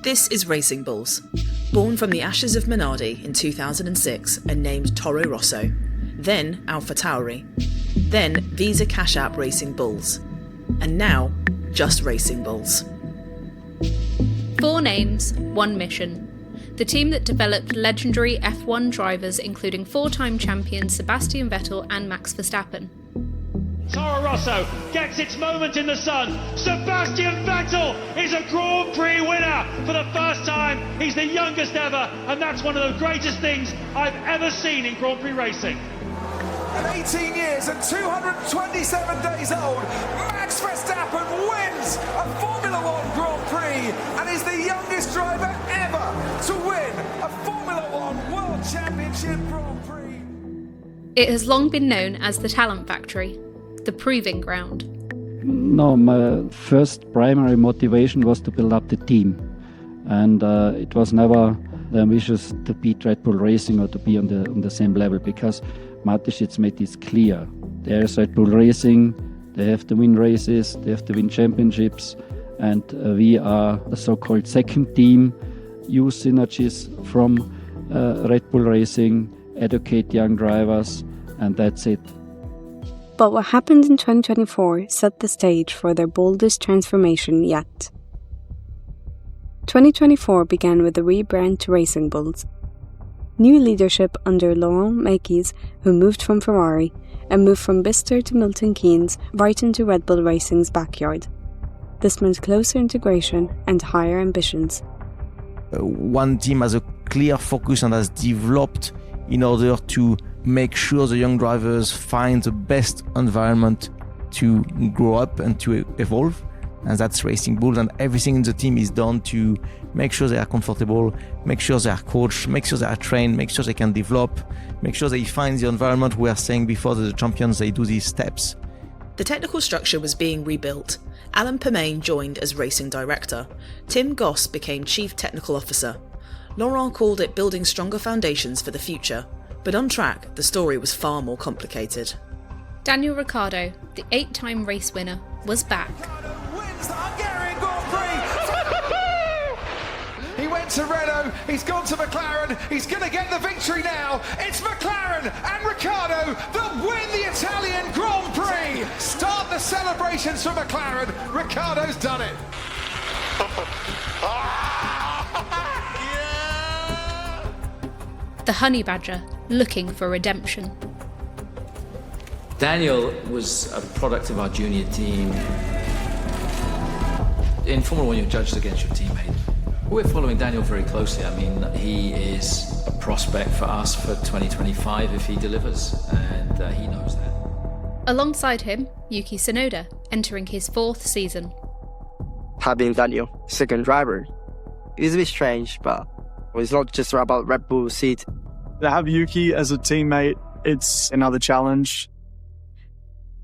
This is Racing Bulls. Born from the ashes of Minardi in 2006 and named Toro Rosso, then Alpha Tauri, then Visa Cash App Racing Bulls, and now just Racing Bulls. 4 names, 1 mission. The team that developed legendary F1 drivers including 4-time champions Sebastian Vettel and Max Verstappen. Toro Rosso gets its moment in the sun. Sebastian Vettel is a Grand Prix winner for the first time. He's the youngest ever, and that's one of the greatest things I've ever seen in Grand Prix racing. At 18 years and 227 days old, Max Verstappen wins a Formula One Grand Prix and is the youngest driver ever to win a Formula One World Championship Grand Prix. It has long been known as the Talent Factory, the proving ground. No, my first primary motivation was to build up the team. And it was never the ambitions to beat Red Bull Racing or to be on the same level, because Mateschitz made this clear. There's Red Bull Racing, they have to win races, they have to win championships, and we are a so-called second team, use synergies from Red Bull Racing, educate young drivers, and that's it. But what happened in 2024 set the stage for their boldest transformation yet. 2024 began with a rebrand to Racing Bulls. New leadership under Laurent Mekies, who moved from Ferrari, and moved from Bicester to Milton Keynes right into Red Bull Racing's backyard. This meant closer integration and higher ambitions. One team has a clear focus and has developed in order to make sure the young drivers find the best environment to grow up and to evolve. And that's Racing Bulls, and everything in the team is done to make sure they are comfortable, make sure they are coached, make sure they are trained, make sure they can develop, make sure they find the environment we are saying before the champions, they do these steps. The technical structure was being rebuilt. Alan Permain joined as racing director. Tim Goss became chief technical officer. Laurent called it building stronger foundations for the future. But on track, the story was far more complicated. Daniel Ricciardo, the 8-time race winner, was back. Wins the Hungarian Grand Prix. He went to Renault, he's gone to McLaren, he's going to get the victory now. It's McLaren and Ricciardo that win the Italian Grand Prix. Start the celebrations for McLaren. Ricciardo's done it. The Honey Badger, looking for redemption. Daniel was a product of our junior team. In Formula 1, you're judged against your teammate. We're following Daniel very closely. I mean, he is a prospect for us for 2025 if he delivers, and he knows that. Alongside him, Yuki Tsunoda, entering his 4th season. Having Daniel, second driver, is a bit strange, but it's not just about Red Bull seat. To have Yuki as a teammate, it's another challenge.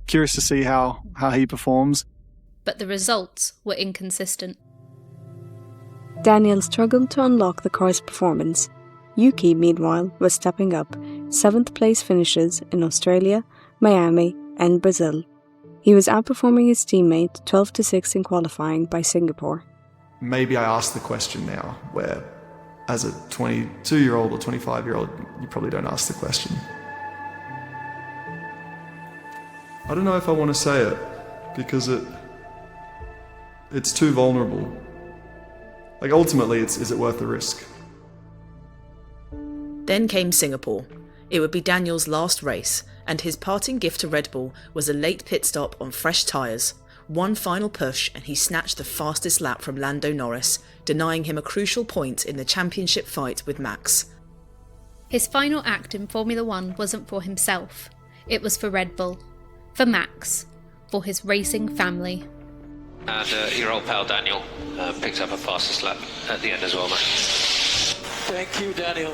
Curious to see how he performs. But the results were inconsistent. Daniel struggled to unlock the car's performance. Yuki, meanwhile, was stepping up, 7th place finishes in Australia, Miami and Brazil. He was outperforming his teammate 12-6 in qualifying by Singapore. Maybe I ask the question now, where as a 22-year-old or 25-year-old, you probably don't ask the question. I don't know if I want to say it, because it's too vulnerable. Like, ultimately, is it worth the risk? Then came Singapore. It would be Daniel's last race, and his parting gift to Red Bull was a late pit stop on fresh tyres. One final push and he snatched the fastest lap from Lando Norris, denying him a crucial point in the championship fight with Max. His final act in Formula 1 wasn't for himself. It was for Red Bull. For Max. For his racing family. And your old pal Daniel picked up a fastest lap at the end as well, mate. Thank you, Daniel.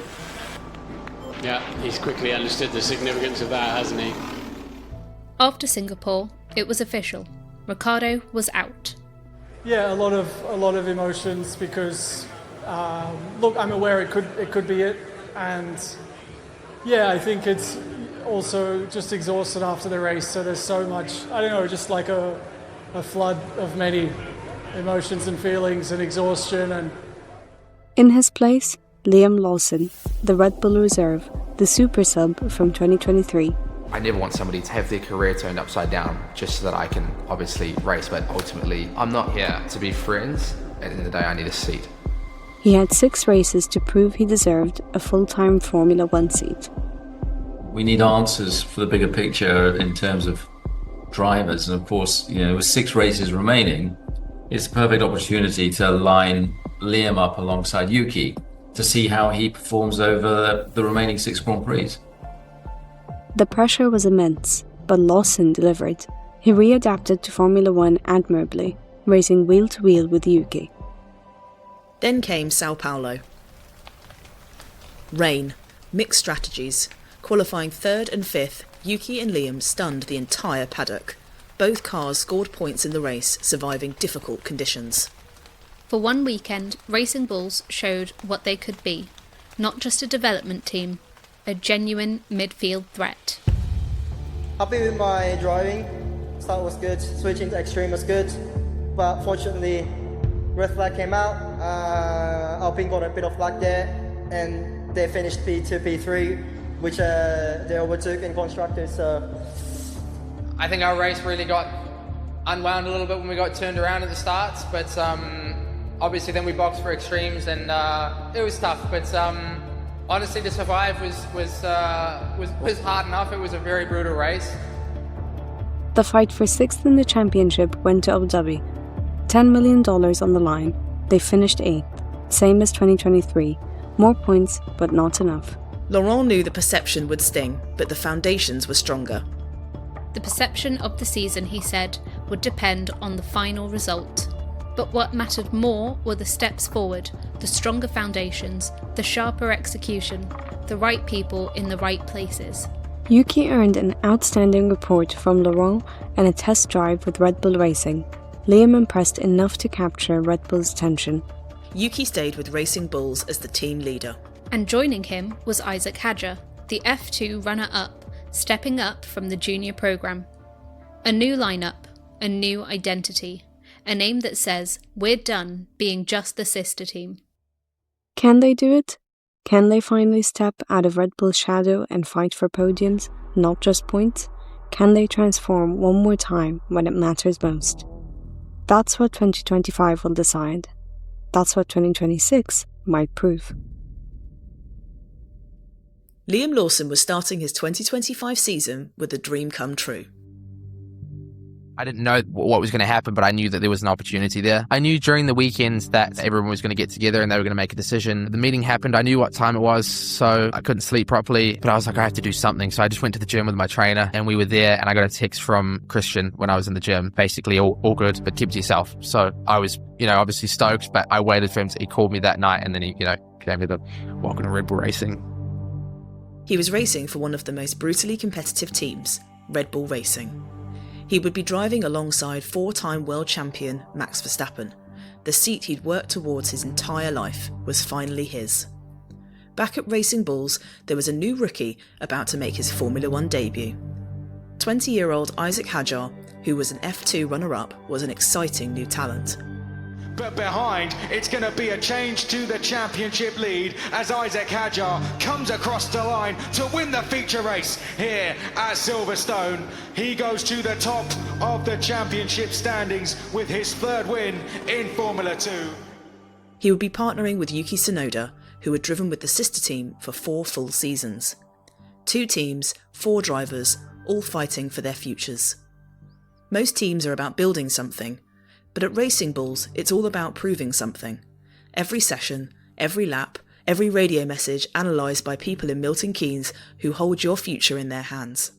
Yeah, he's quickly understood the significance of that, hasn't he? After Singapore, it was official. Ricciardo was out. Yeah, a lot of emotions because, look, I'm aware it could be it, and yeah, I think it's also just exhausted after the race. So there's so much, I don't know, just like a flood of many emotions and feelings and exhaustion, and In his place, Liam Lawson, the Red Bull reserve, the super sub from 2023. I never want somebody to have their career turned upside down just so that I can obviously race, but ultimately I'm not here to be friends. At the end of the day, I need a seat. He had 6 races to prove he deserved a full-time Formula 1 seat. We need answers for the bigger picture in terms of drivers, and of course, with 6 races remaining, it's a perfect opportunity to line Liam up alongside Yuki to see how he performs over the remaining 6 Grand Prix. The pressure was immense, but Lawson delivered. He readapted to Formula 1 admirably, racing wheel-to-wheel with Yuki. Then came Sao Paulo. Rain, mixed strategies. Qualifying 3rd and 5th, Yuki and Liam stunned the entire paddock. Both cars scored points in the race, surviving difficult conditions. For one weekend, Racing Bulls showed what they could be. Not just a development team, a genuine midfield threat. Happy with my driving. Start was good, switching to extreme was good. But fortunately, red flag came out. Alpine got a bit of luck there, and they finished P2, P3, which they overtook in constructors. So I think our race really got unwound a little bit when we got turned around at the starts, but obviously then we boxed for extremes, and it was tough. But honestly, to survive was hard enough. It was a very brutal race. The fight for 6th in the championship went to Abu Dhabi. $10 million on the line. They finished 8th, same as 2023. More points, but not enough. Laurent knew the perception would sting, but the foundations were stronger. The perception of the season, he said, would depend on the final result. But what mattered more were the steps forward, the stronger foundations, the sharper execution, the right people in the right places. Yuki earned an outstanding report from Laurent and a test drive with Red Bull Racing. Liam impressed enough to capture Red Bull's attention. Yuki stayed with Racing Bulls as the team leader. And joining him was Isack Hadjar, the F2 runner-up, stepping up from the junior programme. A new lineup, a new identity, a name that says we're done being just the sister team. Can they do it? Can they finally step out of Red Bull's shadow and fight for podiums, not just points? Can they transform one more time when it matters most? That's what 2025 will decide. That's what 2026 might prove. Liam Lawson was starting his 2025 season with a dream come true. I didn't know what was going to happen, but I knew that there was an opportunity there. I knew during the weekends that everyone was going to get together and they were going to make a decision. The meeting happened. I knew what time it was, so I couldn't sleep properly, but I was like, I have to do something. So I just went to the gym with my trainer and we were there, and I got a text from Christian when I was in the gym, basically all good, but keep to yourself. So I was, obviously stoked, but I waited for him he called me that night, and then he, gave me the welcome to Red Bull Racing. He was racing for one of the most brutally competitive teams, Red Bull Racing. He would be driving alongside 4-time world champion Max Verstappen. The seat he'd worked towards his entire life was finally his. Back at Racing Bulls, there was a new rookie about to make his Formula 1 debut. 20-year-old Isack Hadjar, who was an F2 runner-up, was an exciting new talent. But behind, it's going to be a change to the championship lead as Isack Hadjar comes across the line to win the feature race here at Silverstone. He goes to the top of the championship standings with his 3rd win in Formula 2. He would be partnering with Yuki Tsunoda, who had driven with the sister team for 4 full seasons. 2 teams, 4 drivers, all fighting for their futures. Most teams are about building something, but at Racing Bulls, it's all about proving something. Every session, every lap, every radio message analysed by people in Milton Keynes who hold your future in their hands.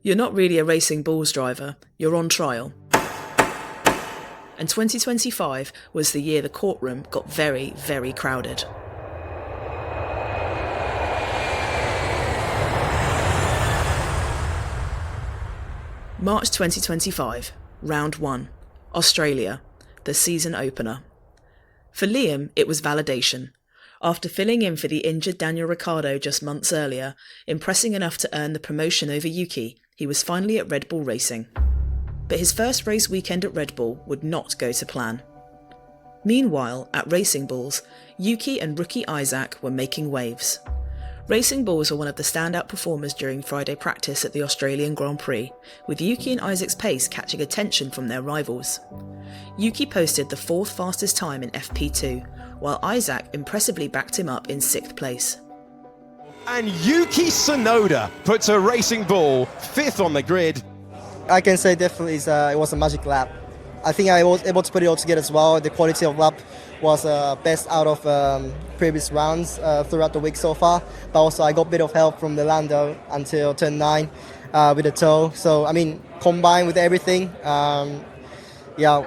You're not really a Racing Bulls driver, you're on trial. And 2025 was the year the courtroom got very, very crowded. March 2025, Round 1. Australia, the season opener. For Liam, it was validation. After filling in for the injured Daniel Ricciardo just months earlier, impressing enough to earn the promotion over Yuki, he was finally at Red Bull Racing. But his first race weekend at Red Bull would not go to plan. Meanwhile, at Racing Bulls, Yuki and rookie Isack were making waves. Racing Bulls were one of the standout performers during Friday practice at the Australian Grand Prix, with Yuki and Isack's pace catching attention from their rivals. Yuki posted the 4th fastest time in FP2, while Isack impressively backed him up in 6th place. And Yuki Tsunoda puts a Racing Bull 5th on the grid. I can say definitely it was a magic lap. I think I was able to put it all together as well. The quality of lap was best out of previous rounds throughout the week so far. But also I got a bit of help from the Lando until turn 9 with the toe. So, I mean, combined with everything, that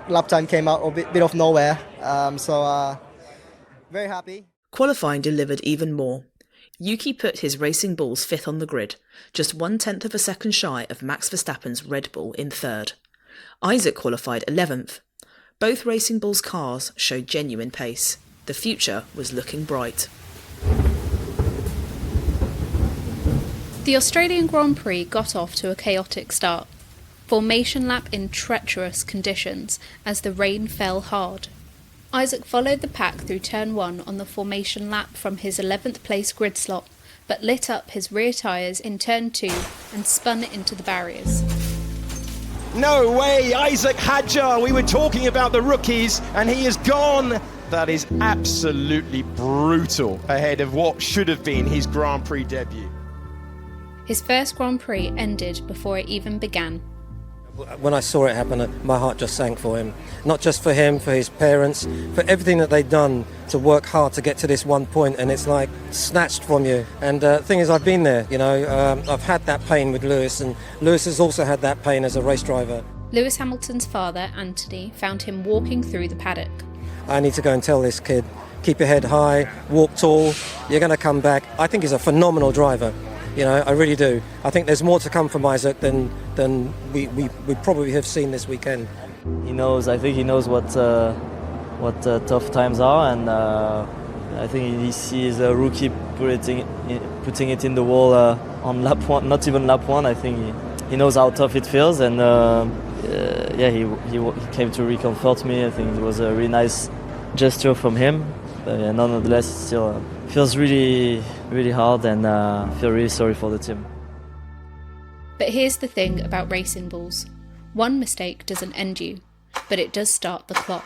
lap time came out a bit of nowhere. Very happy. Qualifying delivered even more. Yuki put his Racing Bulls 5th on the grid, just 1/10 of a second shy of Max Verstappen's Red Bull in 3rd. Isack qualified 11th. Both Racing Bulls cars showed genuine pace. The future was looking bright. The Australian Grand Prix got off to a chaotic start. Formation lap in treacherous conditions as the rain fell hard. Isack followed the pack through turn 1 on the formation lap from his 11th place grid slot, but lit up his rear tyres in turn 2 and spun into the barriers. No way, Isack Hadjar. We were talking about the rookies and he is gone. That is absolutely brutal ahead of what should have been his Grand Prix debut. His first Grand Prix ended before it even began. When I saw it happen, my heart just sank for him. Not just for him, for his parents, for everything that they've done to work hard to get to this one point, and it's like snatched from you. And the thing is, I've been there, I've had that pain with Lewis, and Lewis has also had that pain as a race driver. Lewis Hamilton's father, Anthony, found him walking through the paddock. I need to go and tell this kid, keep your head high, walk tall, you're going to come back. I think he's a phenomenal driver. I really do. I think there's more to come from Isack than we probably have seen this weekend. I think he knows what tough times are, and I think he sees a rookie putting it in the wall on lap 1, not even lap 1. I think he knows how tough it feels, and he came to recomfort me. I think it was a really nice gesture from him. Nonetheless, it still feels really, really hard, and I feel really sorry for the team. But here's the thing about Racing Bulls. One mistake doesn't end you, but it does start the clock.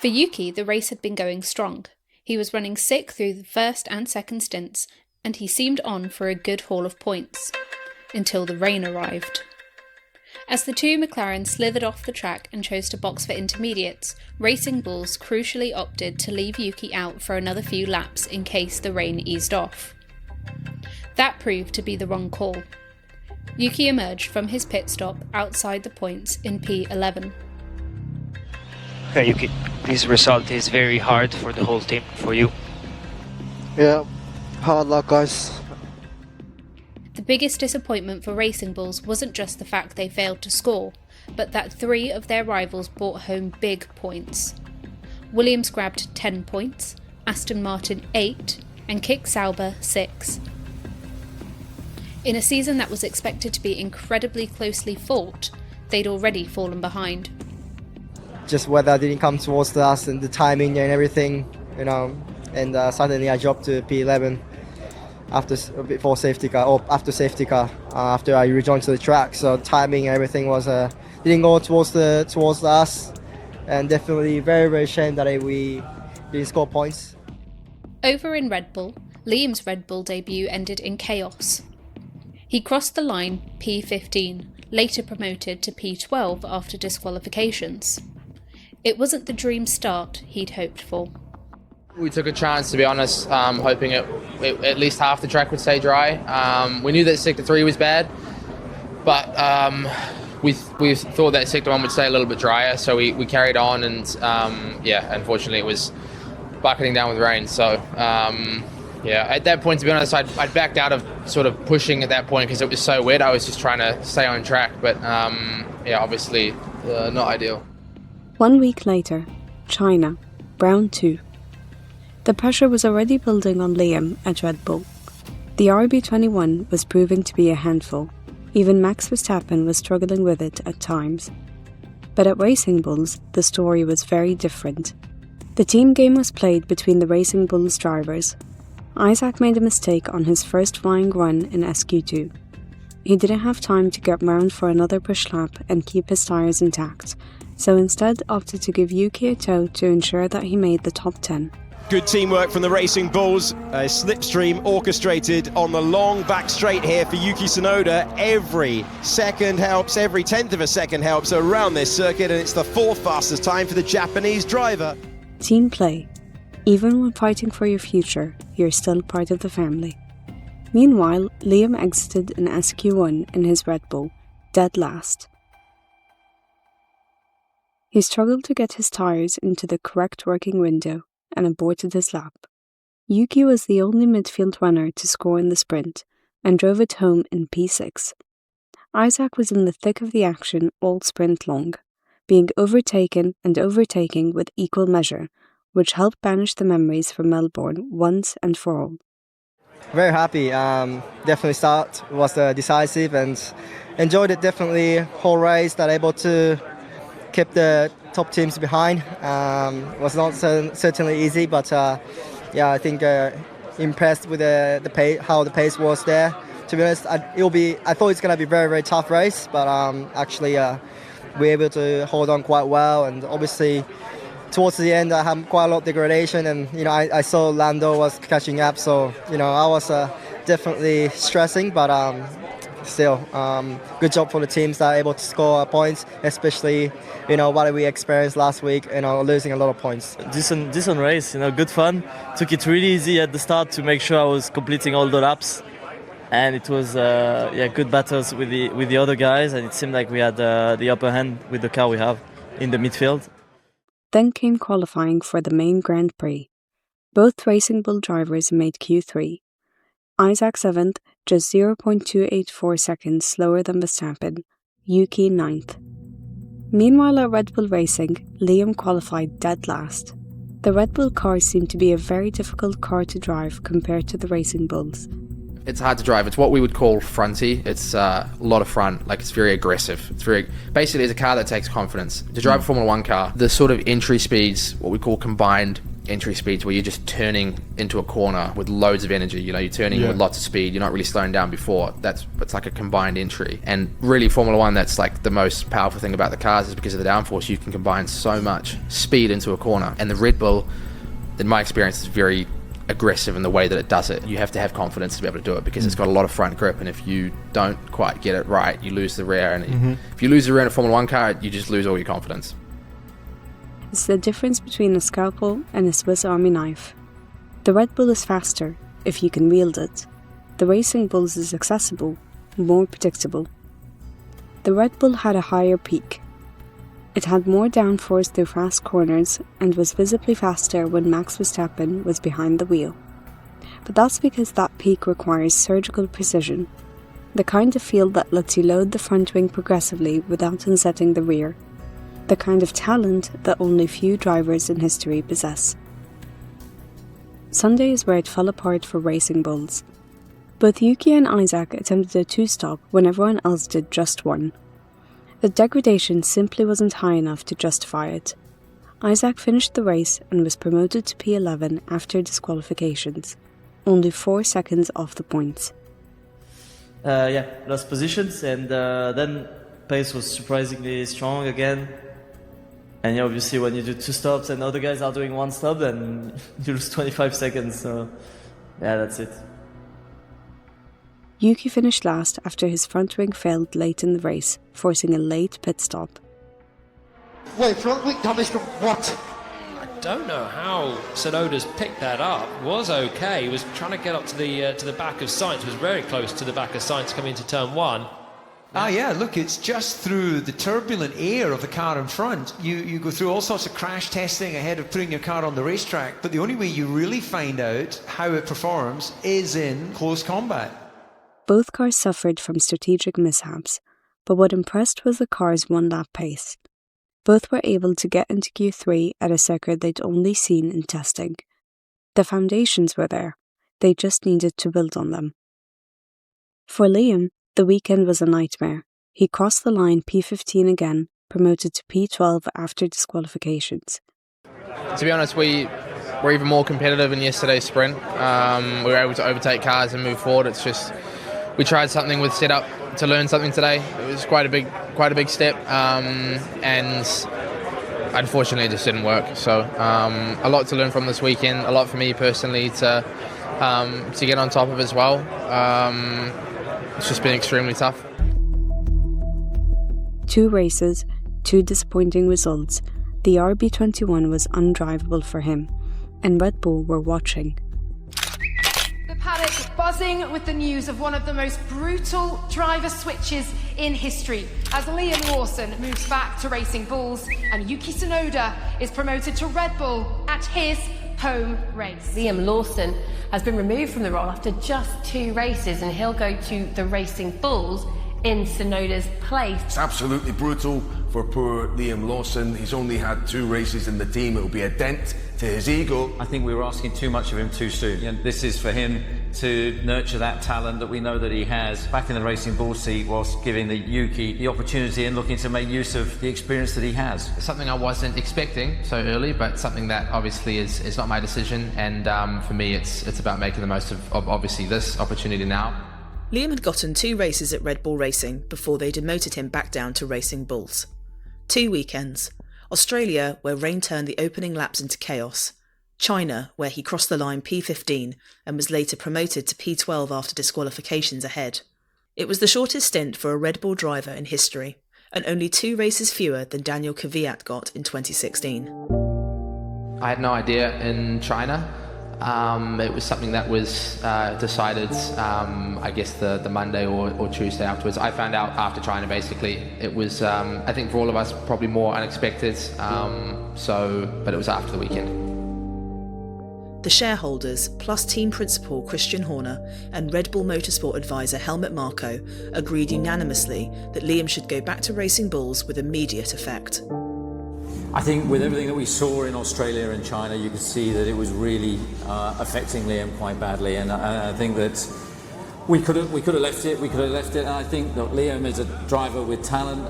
For Yuki, the race had been going strong. He was running sick through the first and second stints, and he seemed on for a good haul of points, until the rain arrived. As the two McLarens slithered off the track and chose to box for intermediates, Racing Bulls crucially opted to leave Yuki out for another few laps in case the rain eased off. That proved to be the wrong call. Yuki emerged from his pit stop outside the points in P11. Okay, Yuki, this result is very hard for the whole team, for you. Yeah, hard luck, guys. The biggest disappointment for Racing Bulls wasn't just the fact they failed to score, but that 3 of their rivals brought home big points. Williams grabbed 10 points, Aston Martin 8, and Kick Sauber 6. In a season that was expected to be incredibly closely fought, they'd already fallen behind. Just weather didn't come towards us, and the timing and everything, and suddenly I dropped to P11. After safety car, after I rejoined to the track. So timing and everything was didn't go towards us, and definitely very, very shame that we didn't score points. Over in Red Bull, Liam's Red Bull debut ended in chaos. He crossed the line P15, later promoted to P12 after disqualifications. It wasn't the dream start he'd hoped for. We took a chance, to be honest, hoping at least half the track would stay dry. We knew that Sector 3 was bad, but we thought that Sector 1 would stay a little bit drier, so we carried on, and unfortunately it was bucketing down with rain. So at that point, to be honest, I'd backed out of sort of pushing at that point because it was so wet. I was just trying to stay on track, but obviously not ideal. 1 week later, China, round 2. The pressure was already building on Liam at Red Bull. The RB21 was proving to be a handful. Even Max Verstappen was struggling with it at times. But at Racing Bulls, the story was very different. The team game was played between the Racing Bulls drivers. Isack made a mistake on his first flying run in SQ2. He didn't have time to get round for another push lap and keep his tyres intact, so instead opted to give Yuki a tow to ensure that he made the top 10. Good teamwork from the Racing Bulls. A slipstream orchestrated on the long back straight here for Yuki Tsunoda. Every second helps, every tenth of a second helps around this circuit, and it's the fourth fastest time for the Japanese driver. Team play. Even when fighting for your future, you're still part of the family. Meanwhile, Liam exited in SQ1 in his Red Bull, dead last. He struggled to get his tyres into the correct working window and aborted his lap. Yuki was the only midfield runner to score in the sprint and drove it home in P6. Isack was in the thick of the action all sprint long, being overtaken and overtaking with equal measure, which helped banish the memories from Melbourne once and for all. Very happy. Definitely start was decisive and enjoyed it definitely whole race. That able to keep the top teams behind. Was not certainly easy, but I think impressed with the pace, how the pace was there. To be honest, I thought it's gonna be a very, very tough race, but actually we're able to hold on quite well. And obviously towards the end I had quite a lot of degradation, and I saw Lando was catching up, so I was definitely stressing, but still good job for the teams that are able to score points, especially what we experienced last week, losing a lot of points. Decent race, good fun. Took it really easy at the start to make sure I was completing all the laps, and it was good battles with the other guys, and it seemed like we had the upper hand with the car we have in the midfield. Then came qualifying for the main Grand Prix. Both Racing Bull drivers made Q3. Isack 7th, just 0.284 seconds slower than Verstappen, Yuki 9th. Meanwhile at Red Bull Racing, Liam qualified dead last. The Red Bull car seemed to be a very difficult car to drive compared to the Racing Bulls. It's hard to drive. It's what we would call fronty. It's a lot of front, it's very aggressive. Basically it's a car that takes confidence. To drive a Formula 1 car, the sort of entry speeds, what we call combined entry speeds, where you're just turning into a corner with loads of energy, you're turning with lots of speed, you're not really slowing down before. It's like a combined entry. And really Formula 1, that's like the most powerful thing about the cars, is because of the downforce. You can combine so much speed into a corner. And the Red Bull, in my experience, is very aggressive in the way that it does it. You have to have confidence to be able to do it, because it's got a lot of front grip, and if you don't quite get it right, you lose the rear, and if you lose the rear in a Formula 1 car, you just lose all your confidence. It's the difference between a scalpel and a Swiss Army knife. The Red Bull is faster, if you can wield it. The Racing Bulls is accessible, more predictable. The Red Bull had a higher peak. It had more downforce through fast corners and was visibly faster when Max Verstappen was behind the wheel. But that's because that peak requires surgical precision, the kind of field that lets you load the front wing progressively without unsetting the rear, the kind of talent that only few drivers in history possess. Sunday is where it fell apart for Racing Bulls. Both Yuki and Isack attempted a two-stop when everyone else did just one. The degradation simply wasn't high enough to justify it. Isack finished the race and was promoted to P11 after disqualifications, only 4 seconds off the points. Lost positions, and then pace was surprisingly strong again. And obviously when you do two stops and other guys are doing one stop, then you lose 25 seconds, so that's it. Yuki finished last after his front wing failed late in the race, forcing a late pit stop. Wait, front wing damage from what? I don't know how Tsunoda's picked that up. Was okay. He was trying to get up to the back of Sainz. Was very close to the back of Sainz coming into turn one. Look, it's just through the turbulent air of the car in front. You go through all sorts of crash testing ahead of putting your car on the racetrack, but the only way you really find out how it performs is in close combat. Both cars suffered from strategic mishaps, but what impressed was the car's one-lap pace. Both were able to get into Q3 at a circuit they'd only seen in testing. The foundations were there, they just needed to build on them. For Liam, The weekend was a nightmare. He crossed the line P15 again, promoted to P12 after disqualifications. To be honest, we were even more competitive in yesterday's sprint. We were able to overtake cars and move forward. It's just we tried something with setup to learn something today. It was quite a big step, and unfortunately it just didn't work. So a lot to learn from this weekend, a lot for me personally to get on top of as well. It's just been extremely tough. 2 races, 2 disappointing results. The RB21 was undrivable for him, and Red Bull were watching. The paddock buzzing with the news of one of the most brutal driver switches in history as Liam Lawson moves back to Racing Bulls and Yuki Tsunoda is promoted to Red Bull at his home race. Liam Lawson has been removed from the role after just 2 races, and he'll go to the Racing Bulls in Tsunoda's place. It's absolutely brutal for poor Liam Lawson. He's only had 2 races in the team. It'll be a dent to his ego. I think we were asking too much of him too soon. And this is for him to nurture that talent that we know that he has back in the Racing Bull seat, whilst giving the Yuki the opportunity and looking to make use of the experience that he has. Something I wasn't expecting so early, but something that obviously is not my decision. And for me, it's about making the most of obviously this opportunity now. Liam had gotten 2 races at Red Bull Racing before they demoted him back down to Racing Bulls. 2 weekends. Australia, where rain turned the opening laps into chaos. China, where he crossed the line P15 and was later promoted to P12 after disqualifications ahead. It was the shortest stint for a Red Bull driver in history, and only 2 races fewer than Daniel Kvyat got in 2016. I had no idea in China. It was something that was decided, I guess, the Monday or Tuesday afterwards. I found out after China, basically. It was, I think for all of us, probably more unexpected, but it was after the weekend. The shareholders, plus team principal Christian Horner and Red Bull Motorsport advisor Helmut Marko agreed unanimously that Liam should go back to Racing Bulls with immediate effect. I think with everything that we saw in Australia and China, you could see that it was really affecting Liam quite badly, and I think that we could have left it. And I think that Liam is a driver with talent.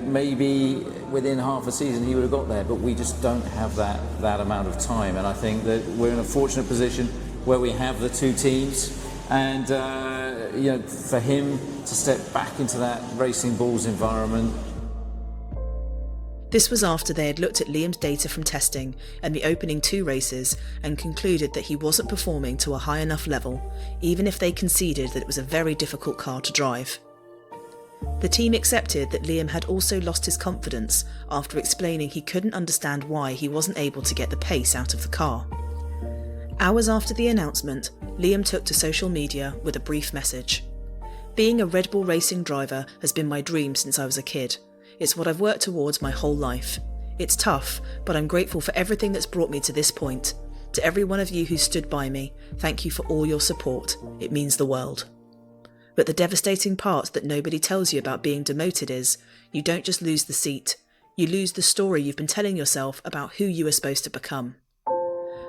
Maybe within half a season he would have got there, but we just don't have that amount of time. And I think that we're in a fortunate position where we have the 2 teams, and for him to step back into that Racing Bulls environment. This was after they had looked at Liam's data from testing and the opening 2 races and concluded that he wasn't performing to a high enough level, even if they conceded that it was a very difficult car to drive. The team accepted that Liam had also lost his confidence after explaining he couldn't understand why he wasn't able to get the pace out of the car. Hours after the announcement, Liam took to social media with a brief message. "Being a Red Bull racing driver has been my dream since I was a kid. It's what I've worked towards my whole life. It's tough, but I'm grateful for everything that's brought me to this point. To every one of you who stood by me, thank you for all your support. It means the world." But the devastating part that nobody tells you about being demoted is, you don't just lose the seat, you lose the story you've been telling yourself about who you were supposed to become.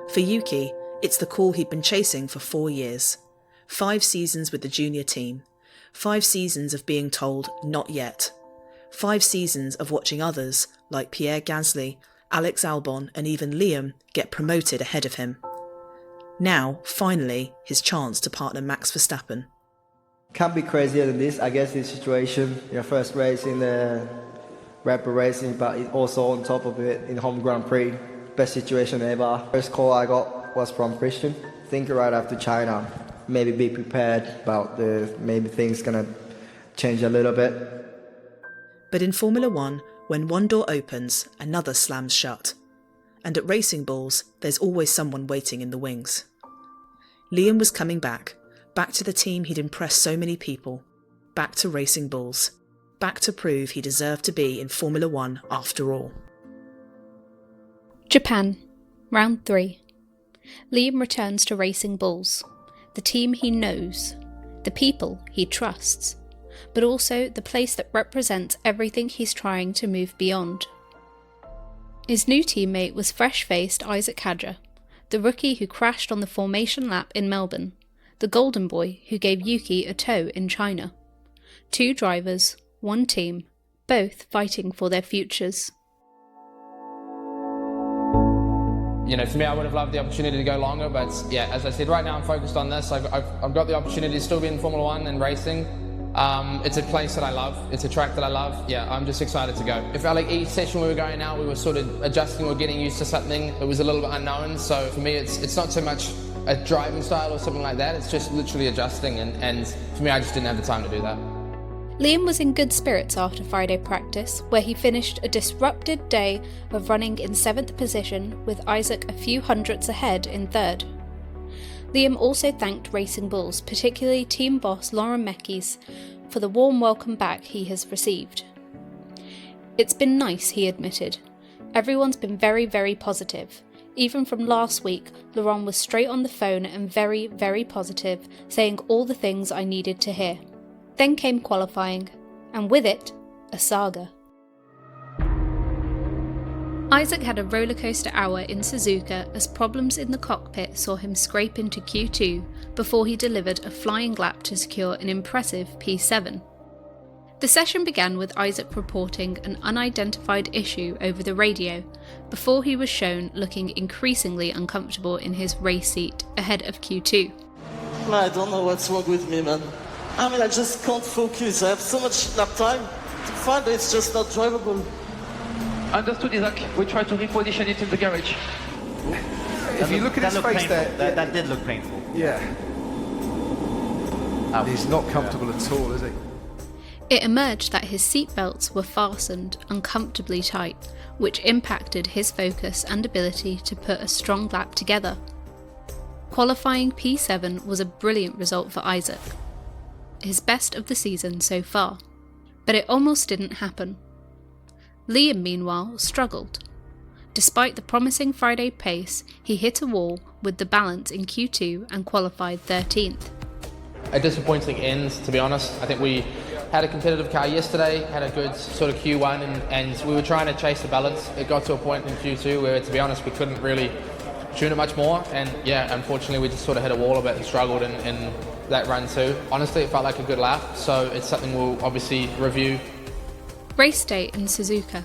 For Yuki, it's the call he'd been chasing for 4 years. 5 seasons with the junior team. 5 seasons of being told, not yet. 5 seasons of watching others, like Pierre Gasly, Alex Albon and even Liam, get promoted ahead of him. Now, finally, his chance to partner Max Verstappen. Can't be crazier than this, I guess, this situation. Your first race in the Red Bull Racing, but also on top of it in home Grand Prix. Best situation ever. First call I got was from Christian. Think right after China. Maybe be prepared about maybe things gonna change a little bit. But in Formula 1, when one door opens, another slams shut. And at Racing Bulls, there's always someone waiting in the wings. Liam was coming back to the team he'd impressed so many people, back to Racing Bulls, back to prove he deserved to be in Formula 1 after all. Japan, Round 3. Liam returns to Racing Bulls, the team he knows, the people he trusts, but also the place that represents everything he's trying to move beyond. His new teammate was fresh-faced Isack Hadjar, the rookie who crashed on the formation lap in Melbourne, the golden boy who gave Yuki a tow in China. 2 drivers, 1 team, both fighting for their futures. You know, for me, I would have loved the opportunity to go longer, but yeah, as I said, right now I'm focused on this. I've got the opportunity to still be in Formula 1 and racing. It's a place that I love. It's a track that I love. Yeah, I'm just excited to go. It felt like each session we were going out, we were sort of adjusting or getting used to something that was a little bit unknown. So for me, it's not so much a driving style or something like that. It's just literally adjusting. And for me, I just didn't have the time to do that. Liam was in good spirits after Friday practice, where he finished a disrupted day of running in 7th position with Isack a few hundredths ahead in 3rd. Liam also thanked Racing Bulls, particularly team boss Laurent Mekies, for the warm welcome back he has received. It's been nice, he admitted. Everyone's been very, very positive. Even from last week, Laurent was straight on the phone and very, very positive, saying all the things I needed to hear. Then came qualifying, and with it, a saga. Isack had a rollercoaster hour in Suzuka as problems in the cockpit saw him scrape into Q2 before he delivered a flying lap to secure an impressive P7. The session began with Isack reporting an unidentified issue over the radio before he was shown looking increasingly uncomfortable in his race seat ahead of Q2. I don't know what's wrong with me, man. I mean, I just can't focus. I have so much lap time to find that it's just not drivable. Understood, Isack. We try to reposition it in the garage. If you look at his face there... That did look painful. Yeah. He's not comfortable at all, is he? It emerged that his seatbelts were fastened uncomfortably tight, which impacted his focus and ability to put a strong lap together. Qualifying P7 was a brilliant result for Isack, his best of the season so far. But it almost didn't happen. Liam, meanwhile, struggled. Despite the promising Friday pace, he hit a wall with the balance in Q2 and qualified 13th. A disappointing end, to be honest. I think we had a competitive car yesterday, had a good sort of Q1, and we were trying to chase the balance. It got to a point in Q2 where, to be honest, we couldn't really tune it much more, and yeah, unfortunately we just sort of hit a wall a bit and struggled in that run too. Honestly, it felt like a good lap, so it's something we'll obviously review. Race day in Suzuka,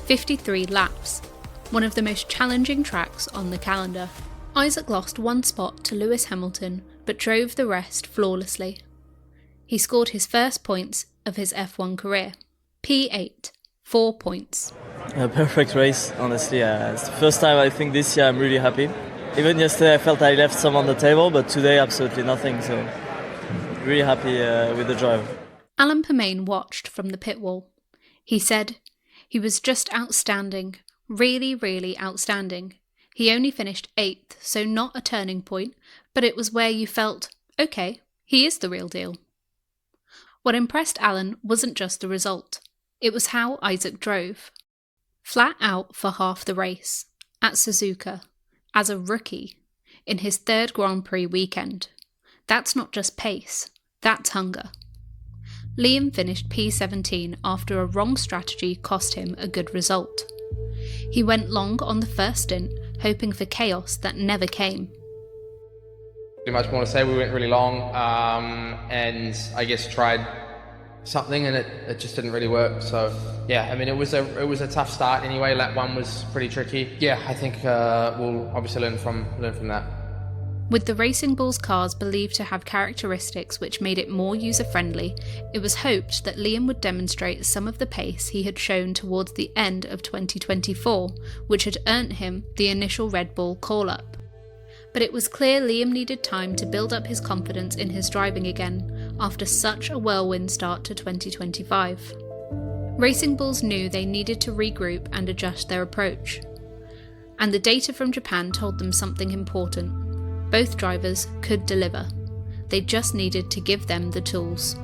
53 laps, one of the most challenging tracks on the calendar. Isack lost 1 spot to Lewis Hamilton, but drove the rest flawlessly. He scored his first points of his F1 career, P8, 4 points. A perfect race, honestly. It's the first time I think this year I'm really happy. Even yesterday I felt I left some on the table, but today absolutely nothing, so really happy with the drive. Alan Permain watched from the pit wall. He said, "He was just outstanding, really, really outstanding. He only finished 8th, so not a turning point, but it was where you felt, okay, he is the real deal." What impressed Alan wasn't just the result, it was how Isack drove. Flat out for half the race, at Suzuka, as a rookie, in his 3rd Grand Prix weekend. That's not just pace, that's hunger. Liam finished P17 after a wrong strategy cost him a good result. He went long on the first stint, hoping for chaos that never came. Too much more to say. We went really long, and I guess tried something, and it just didn't really work. So yeah, I mean it was a tough start anyway. Lap 1 was pretty tricky. Yeah, I think we'll obviously learn from that. With the Racing Bulls cars believed to have characteristics which made it more user-friendly, it was hoped that Liam would demonstrate some of the pace he had shown towards the end of 2024, which had earned him the initial Red Bull call-up. But it was clear Liam needed time to build up his confidence in his driving again, after such a whirlwind start to 2025. Racing Bulls knew they needed to regroup and adjust their approach. And the data from Japan told them something important. Both drivers could deliver. They just needed to give them the tools.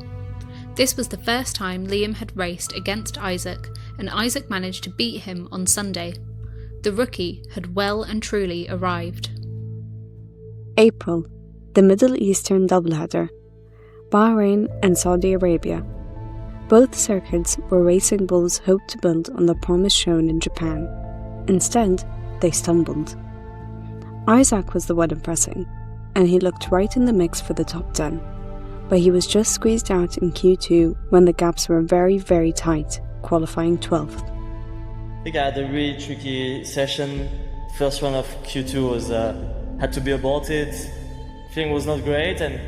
This was the first time Liam had raced against Isack, and Isack managed to beat him on Sunday. The rookie had well and truly arrived. April, the Middle Eastern doubleheader, Bahrain and Saudi Arabia. Both circuits where Racing Bulls hoped to build on the promise shown in Japan. Instead, they stumbled. Isack was the one impressing, and he looked right in the mix for the top 10. but he was just squeezed out in Q2 when the gaps were very, very tight, qualifying 12th. I think I had a really tricky session. First run of Q2 was had to be aborted. Feeling was not great, and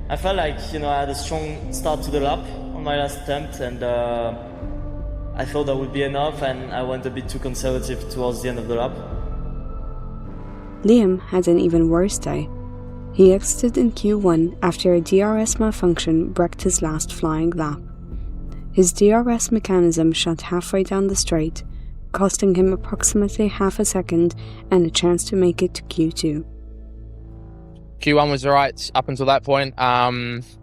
I felt like I had a strong start to the lap on my last attempt, and I thought that would be enough, and I went a bit too conservative towards the end of the lap. Liam had an even worse day. He exited in Q1 after a DRS malfunction wrecked his last flying lap. His DRS mechanism shut halfway down the straight, costing him approximately half a second and a chance to make it to Q2. Q1 was alright up until that point. I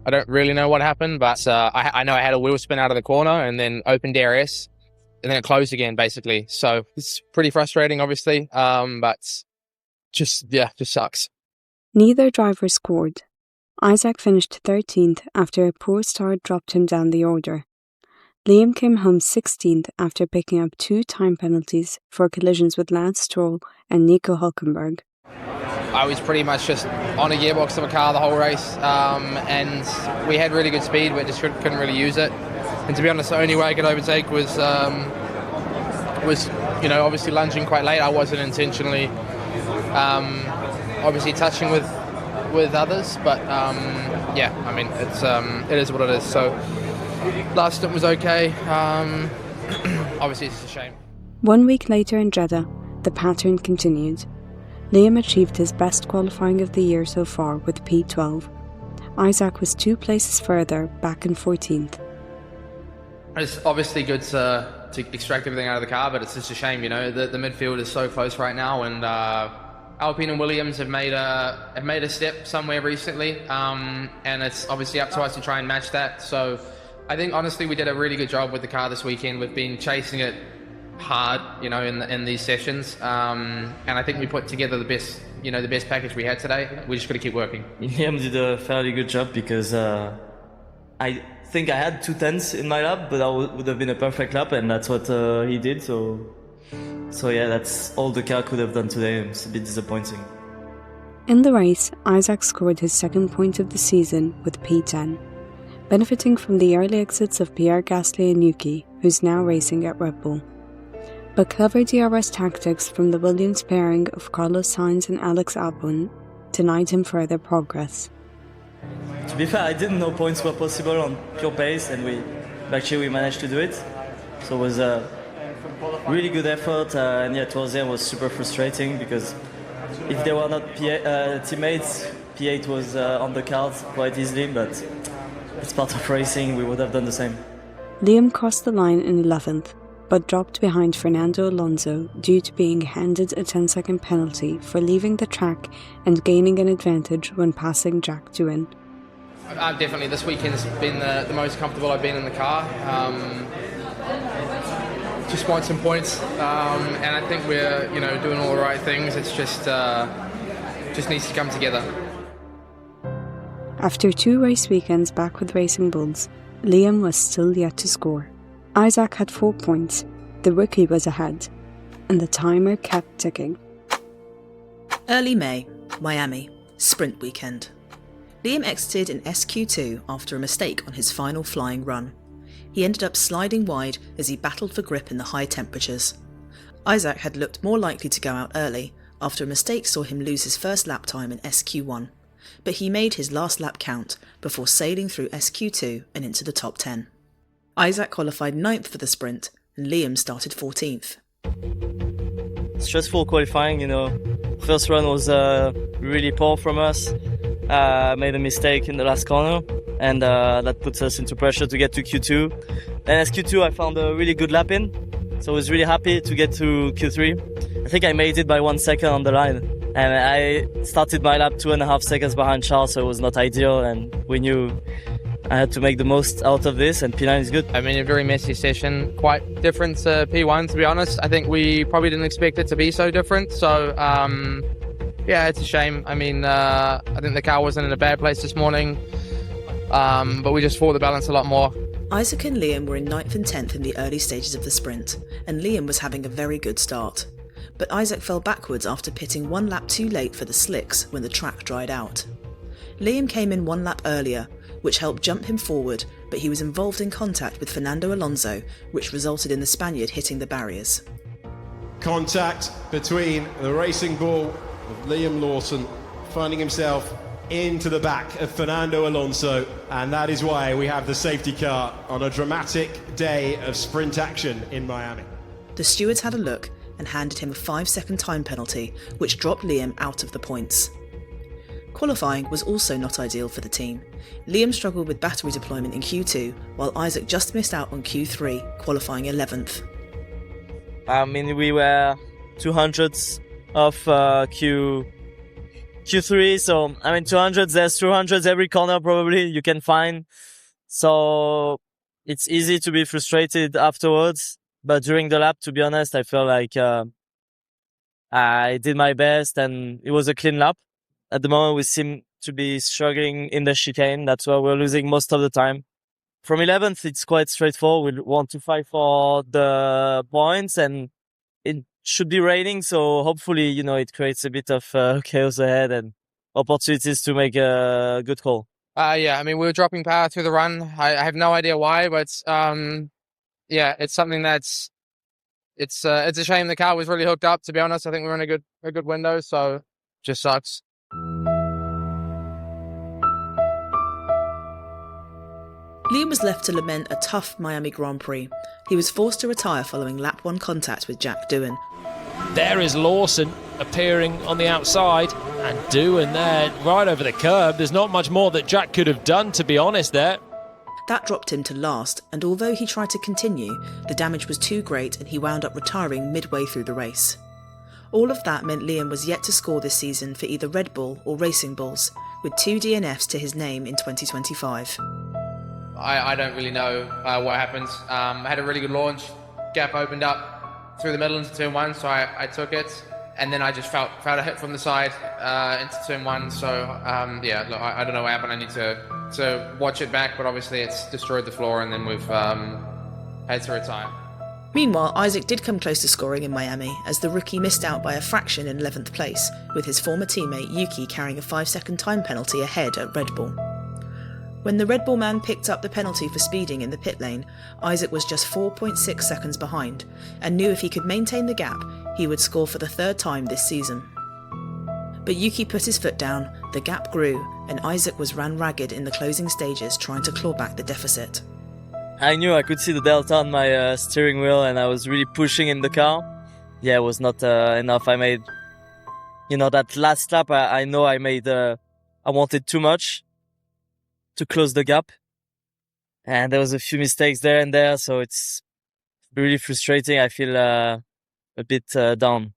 don't really know what happened, but I know I had a wheel spin out of the corner and then opened DRS, and then it closed again, basically. So it's pretty frustrating, obviously, but just sucks. Neither driver scored. Isack finished 13th after a poor start dropped him down the order. Liam came home 16th after picking up 2 time penalties for collisions with Lance Stroll and Nico Hülkenberg. I was pretty much just on a gearbox of a car the whole race, and we had really good speed, but just couldn't really use it. And to be honest, the only way I could overtake was obviously lunging quite late. I wasn't intentionally, obviously touching with others, but it is what it is. So last stint was okay. Obviously, it's a shame. 1 week later in Jeddah, the pattern continued. Liam achieved his best qualifying of the year so far with P12. Isack was 2 places further, back in 14th. It's obviously good to extract everything out of the car, but it's just a shame, the midfield is so close right now, and Alpine and Williams have made a step somewhere recently, and it's obviously up to us to try and match that. So I think honestly we did a really good job with the car this weekend. We've been chasing it hard, in these sessions, and I think we put together the best package we had today. We just got to keep working. Liam did a fairly good job because I think I had 2 tenths in my lap, but that would have been a perfect lap, and that's what he did. So yeah, that's all the car could have done today. It's a bit disappointing. In the race, Isack scored his 2nd point of the season with P10, benefiting from the early exits of Pierre Gasly and Yuki, who's now racing at Red Bull. But clever DRS tactics from the Williams pairing of Carlos Sainz and Alex Albon denied him further progress. To be fair, I didn't know points were possible on pure pace, and we managed to do it. So it was a really good effort, and yeah, towards the end was super frustrating because if they were not teammates, P8 was on the cards quite easily, but it's part of racing, we would have done the same. Liam crossed the line in 11th, but dropped behind Fernando Alonso due to being handed a 10-second penalty for leaving the track and gaining an advantage when passing Jack Doohan. Definitely, this weekend's been the most comfortable I've been in the car. Just want some points, and I think we're doing all the right things. It's just needs to come together. After 2 race weekends back with Racing Bulls, Liam was still yet to score. Isack had 4 points, the rookie was ahead, and the timer kept ticking. Early May, Miami, sprint weekend. Liam exited in SQ2 after a mistake on his final flying run. He ended up sliding wide as he battled for grip in the high temperatures. Isack had looked more likely to go out early after a mistake saw him lose his first lap time in SQ1, but he made his last lap count before sailing through SQ2 and into the top 10. Isack qualified 9th for the sprint, and Liam started 14th. Stressful qualifying, First run was really poor from us. Made a mistake in the last corner, and that puts us into pressure to get to Q2. And as Q2, I found a really good lap in, so I was really happy to get to Q3. I think I made it by 1 second on the line, and I started my lap 2.5 seconds behind Charles, so it was not ideal, and we knew I had to make the most out of this, and P9 is good. I mean, a very messy session, quite different to P1, to be honest. I think we probably didn't expect it to be so different, so yeah, it's a shame. I mean, I think the car wasn't in a bad place this morning, but we just fought the balance a lot more. Isack and Liam were in 9th and 10th in the early stages of the sprint, and Liam was having a very good start. But Isack fell backwards after pitting 1 lap too late for the slicks when the track dried out. Liam came in 1 lap earlier, which helped jump him forward, but he was involved in contact with Fernando Alonso, which resulted in the Spaniard hitting the barriers. Contact between the racing bull of Liam Lawson, finding himself into the back of Fernando Alonso, and that is why we have the safety car on a dramatic day of sprint action in Miami. The stewards had a look and handed him a 5-second time penalty, which dropped Liam out of the points. Qualifying was also not ideal for the team. Liam struggled with battery deployment in Q2, while Isack just missed out on Q3, qualifying 11th. I mean, we were 200ths of Q3, so I mean 200s, there's 200s every corner probably you can find, so it's easy to be frustrated afterwards. But during the lap, to be honest, I feel like I did my best and it was a clean lap. At the moment we seem to be struggling in the chicane, that's why we're losing most of the time. From 11th it's quite straightforward, we want to fight for the points and it should be raining, so hopefully, you know, it creates a bit of chaos ahead and opportunities to make a good call. Yeah, I mean, we were dropping power through the run. I have no idea why, but yeah, it's something that's it's a shame the car was really hooked up. To be honest, I think we were in a good window, so just sucks. Liam was left to lament a tough Miami Grand Prix. He was forced to retire following lap 1 contact with Jack Doohan. There is Lawson appearing on the outside, and Doohan there right over the curb. There's not much more that Jack could have done, to be honest, there. That dropped him to last, and although he tried to continue, the damage was too great and he wound up retiring midway through the race. All of that meant Liam was yet to score this season for either Red Bull or Racing Bulls, with 2 DNFs to his name in 2025. I don't really know what happened. I had a really good launch. Gap opened up through the middle into turn 1, so I took it. And then I just felt a hit from the side into turn 1. So yeah, look, I don't know what happened. I need to watch it back, but obviously it's destroyed the floor and then we've had to retire. Meanwhile, Isack did come close to scoring in Miami, as the rookie missed out by a fraction in 11th place, with his former teammate Yuki carrying a 5-second time penalty ahead at Red Bull. When the Red Bull man picked up the penalty for speeding in the pit lane, Isack was just 4.6 seconds behind, and knew if he could maintain the gap, he would score for the 3rd time this season. But Yuki put his foot down, the gap grew, and Isack was ran ragged in the closing stages trying to claw back the deficit. I knew I could see the delta on my steering wheel and I was really pushing in the car. Yeah, it was not enough. I made, you know, that last lap, I know I made, I wanted too much to close the gap. And there was a few mistakes there and there, so it's really frustrating. I feel a bit down.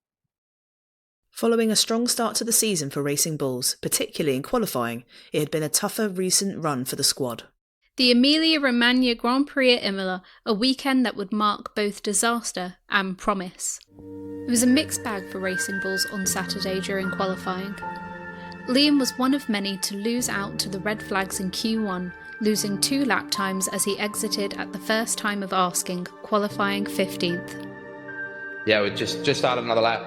Following a strong start to the season for Racing Bulls, particularly in qualifying, it had been a tougher recent run for the squad. The Emilia-Romagna Grand Prix at Imola, a weekend that would mark both disaster and promise. It was a mixed bag for Racing Bulls on Saturday during qualifying. Liam was one of many to lose out to the red flags in Q1, losing 2 lap times as he exited at the first time of asking, qualifying 15th. Yeah, we just started another lap,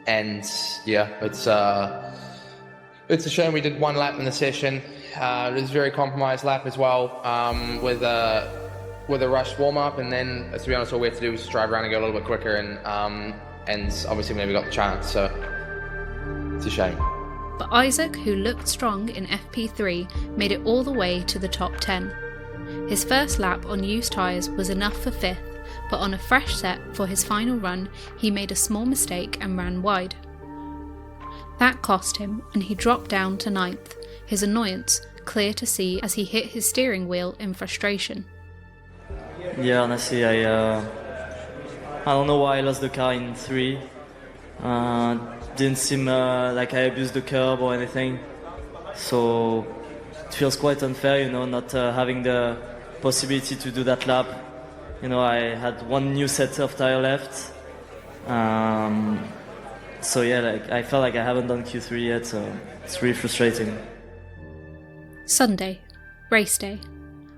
and yeah, it's a shame we did 1 lap in the session. It was a very compromised lap as well, with a rushed warm-up, and then, to be honest, all we had to do was just drive around and go a little bit quicker, and obviously we never got the chance, so it's a shame. But Isack, who looked strong in FP3, made it all the way to the top 10. His first lap on used tyres was enough for 5th, but on a fresh set for his final run, he made a small mistake and ran wide. That cost him, and he dropped down to 9th, his annoyance clear to see as he hit his steering wheel in frustration. Yeah, honestly, I don't know why I lost the car in 3. Didn't seem like I abused the curb or anything, so it feels quite unfair, you know, not having the possibility to do that lap. You know, I had 1 new set of tire left, so yeah, like I felt like I haven't done Q3 yet, so it's really frustrating. Sunday, race day.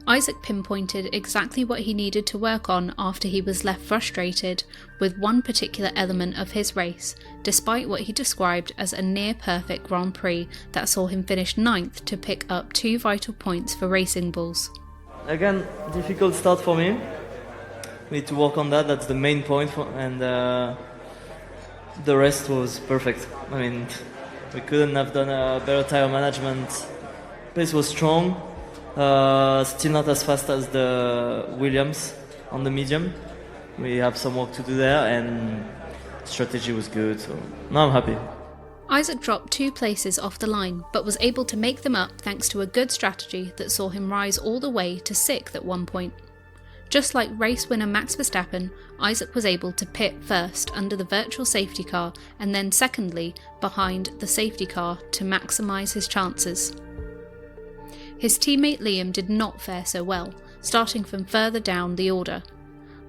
Isack pinpointed exactly what he needed to work on after he was left frustrated with one particular element of his race, despite what he described as a near-perfect Grand Prix that saw him finish 9th to pick up 2 vital points for Racing Bulls. Again, difficult start for me. We need to work on that, that's the main point, and the rest was perfect. I mean, we couldn't have done a better tire management. Pace was strong. Still not as fast as the Williams on the medium. We have some work to do there, and strategy was good, so now I'm happy. Isack dropped 2 places off the line, but was able to make them up thanks to a good strategy that saw him rise all the way to 6th at one point. Just like race winner Max Verstappen, Isack was able to pit first under the virtual safety car and then secondly behind the safety car to maximise his chances. His teammate Liam did not fare so well, starting from further down the order.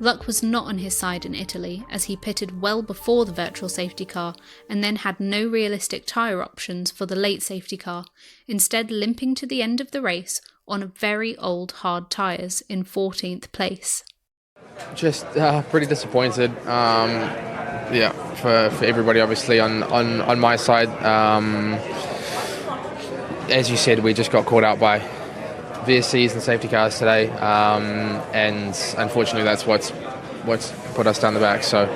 Luck was not on his side in Italy, as he pitted well before the virtual safety car and then had no realistic tyre options for the late safety car, instead limping to the end of the race on a very old hard tyres in 14th place. Just pretty disappointed. For everybody obviously on my side. As you said, we just got caught out by VSCs and safety cars today, and unfortunately that's what's put us down the back, so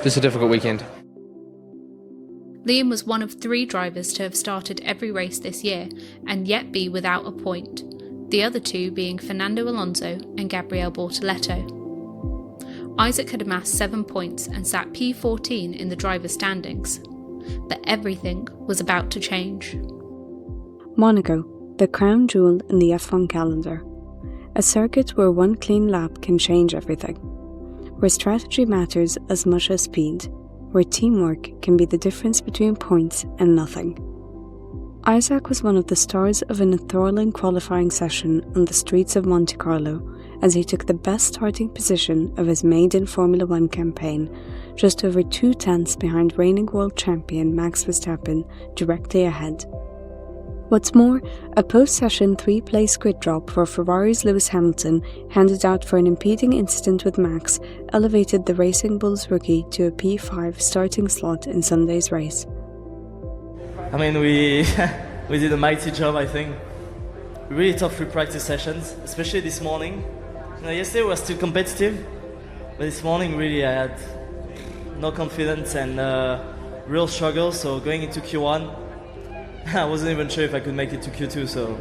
just a difficult weekend. Liam was one of 3 drivers to have started every race this year and yet be without a point, the other 2 being Fernando Alonso and Gabriel Bortoleto. Isack had amassed 7 points and sat P14 in the driver's standings, but everything was about to change. Monaco, the crown jewel in the F1 calendar. A circuit where one clean lap can change everything. Where strategy matters as much as speed. Where teamwork can be the difference between points and nothing. Isack was one of the stars of an enthralling qualifying session on the streets of Monte Carlo as he took the best starting position of his maiden Formula 1 campaign, just over 2 tenths behind reigning world champion Max Verstappen directly ahead. What's more, a post-session 3-place grid drop for Ferrari's Lewis Hamilton, handed out for an impeding incident with Max, elevated the Racing Bulls rookie to a P5 starting slot in Sunday's race. I mean, we did a mighty job, I think. Really tough pre-practice sessions, especially this morning. Yesterday we were still competitive, but this morning really I had no confidence and real struggle, so going into Q1, I wasn't even sure if I could make it to Q2, so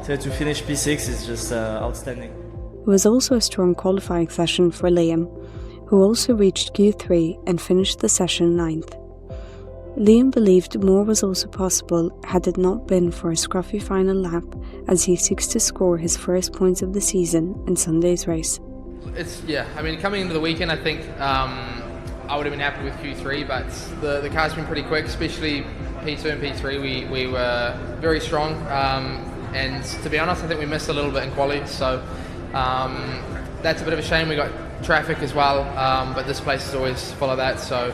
to finish P6 is just outstanding. It was also a strong qualifying session for Liam, who also reached Q3 and finished the session 9th. Liam believed more was also possible had it not been for a scruffy final lap as he seeks to score his first points of the season in Sunday's race. Coming into the weekend I think I would have been happy with Q3, but the car's been pretty quick, especially P2 and P3 we were very strong, and to be honest I think we missed a little bit in quali, so that's a bit of a shame. We got traffic as well, but this place is always full of that, so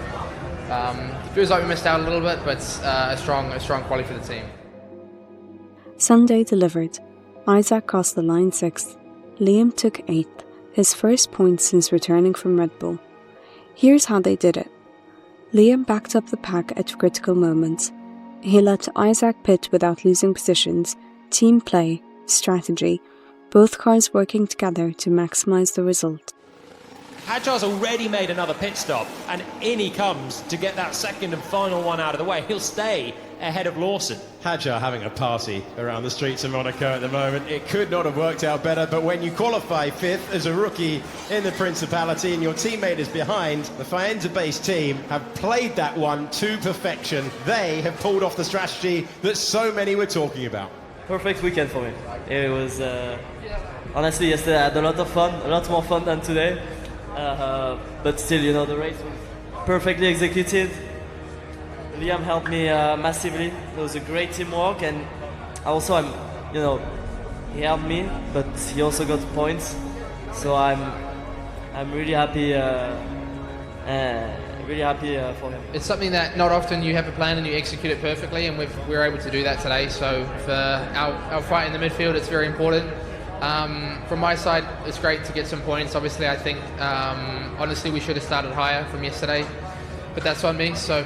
feels like we missed out a little bit, but a strong quali for the team. Sunday delivered. Isack crossed the line 6th. Liam took 8th, his first point since returning from Red Bull. Here's how they did it. Liam backed up the pack at critical moments. He let Isack pit without losing positions, team play, strategy, both cars working together to maximise the result. Hadjar's already made another pit stop, and in he comes to get that second and final one out of the way. He'll stay ahead of Lawson. Hadjar having a party around the streets of Monaco at the moment. It could not have worked out better, but when you qualify 5th as a rookie in the Principality and your teammate is behind, the Faenza-based team have played that one to perfection. They have pulled off the strategy that so many were talking about. Perfect weekend for me. It was, honestly, yesterday I had a lot of fun, a lot more fun than today. But still, the race was perfectly executed. Liam helped me massively. It was a great teamwork, and also he helped me, but he also got points. So I'm really happy. For him. It's something that not often you have a plan and you execute it perfectly, and we're able to do that today. So for our fight in the midfield, it's very important. From my side, it's great to get some points. Obviously, I think, honestly, we should have started higher from yesterday, but that's on me. So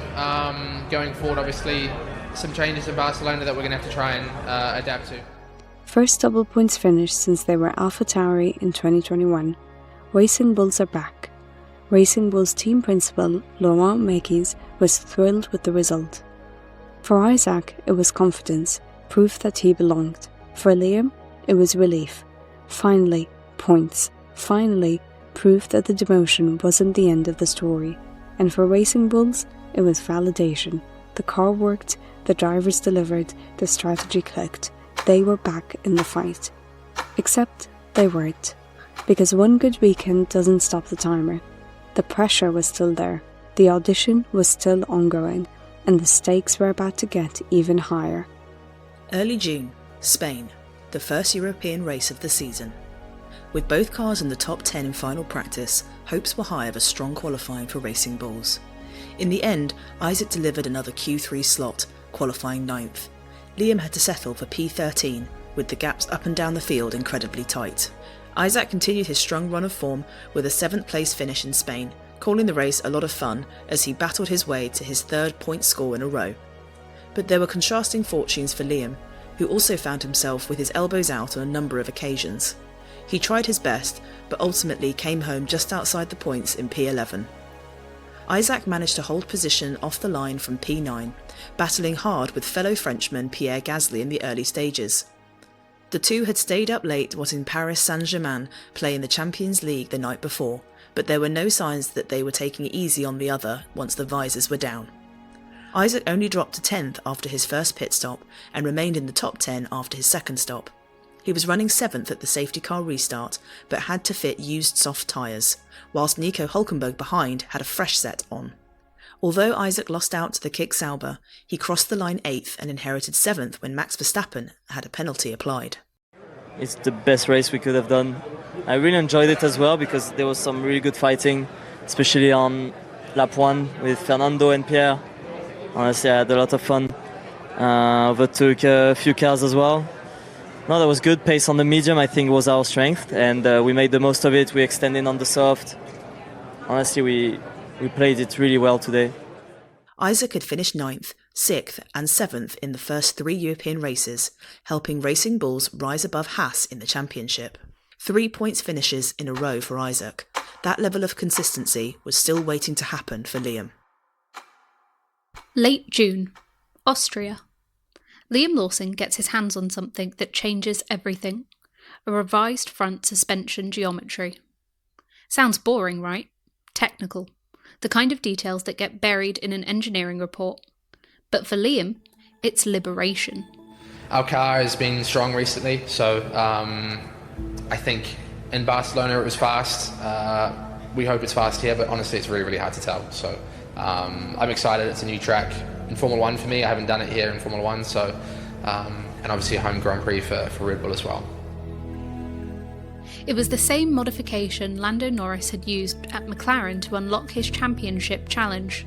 going forward, obviously, some changes in Barcelona that we're going to have to try and adapt to. First double points finish since they were AlphaTauri in 2021. Racing Bulls are back. Racing Bulls team principal Laurent Mekies was thrilled with the result. For Isack, it was confidence, proof that he belonged. For Liam, it was relief. Finally, points. Finally, proof that the demotion wasn't the end of the story. And for Racing Bulls, it was validation. The car worked, the drivers delivered, the strategy clicked. They were back in the fight. Except they weren't. Because one good weekend doesn't stop the timer. The pressure was still there, the audition was still ongoing, and the stakes were about to get even higher. Early June, Spain, the first European race of the season. With both cars in the top 10 in final practice, hopes were high of a strong qualifying for Racing Bulls. In the end, Isack delivered another Q3 slot, qualifying 9th. Liam had to settle for P13, with the gaps up and down the field incredibly tight. Isack continued his strong run of form with a 7th place finish in Spain, calling the race a lot of fun as he battled his way to his 3rd point score in a row. But there were contrasting fortunes for Liam, who also found himself with his elbows out on a number of occasions. He tried his best, but ultimately came home just outside the points in P11. Isack managed to hold position off the line from P9, battling hard with fellow Frenchman Pierre Gasly in the early stages. The two had stayed up late watching Paris Saint-Germain play in the Champions League the night before, but there were no signs that they were taking it easy on the other once the visors were down. Isack only dropped to 10th after his first pit stop and remained in the top 10 after his second stop. He was running 7th at the safety car restart, but had to fit used soft tyres, whilst Nico Hülkenberg behind had a fresh set on. Although Isack lost out to the Kick Sauber, he crossed the line 8th and inherited 7th when Max Verstappen had a penalty applied. It's the best race we could have done. I really enjoyed it as well because there was some really good fighting, especially on lap 1 with Fernando and Pierre. Honestly, I had a lot of fun. Overtook a few cars as well. No, that was good. Pace on the medium, I think, was our strength, and we made the most of it. We extended on the soft. Honestly, we played it really well today. Isack had finished 9th, 6th and 7th in the first 3 European races, helping Racing Bulls rise above Haas in the championship. 3 points finishes in a row for Isack. That level of consistency was still waiting to happen for Liam. Late June, Austria. Liam Lawson gets his hands on something that changes everything. A revised front suspension geometry. Sounds boring, right? Technical. The kind of details that get buried in an engineering report. But for Liam, it's liberation. Our car has been strong recently, so I think in Barcelona it was fast. We hope it's fast here, but honestly it's really, really hard to tell. So I'm excited. It's a new track in Formula 1 for me. I haven't done it here in Formula 1, so and obviously a home Grand Prix for Red Bull as well. It was the same modification Lando Norris had used at McLaren to unlock his championship challenge.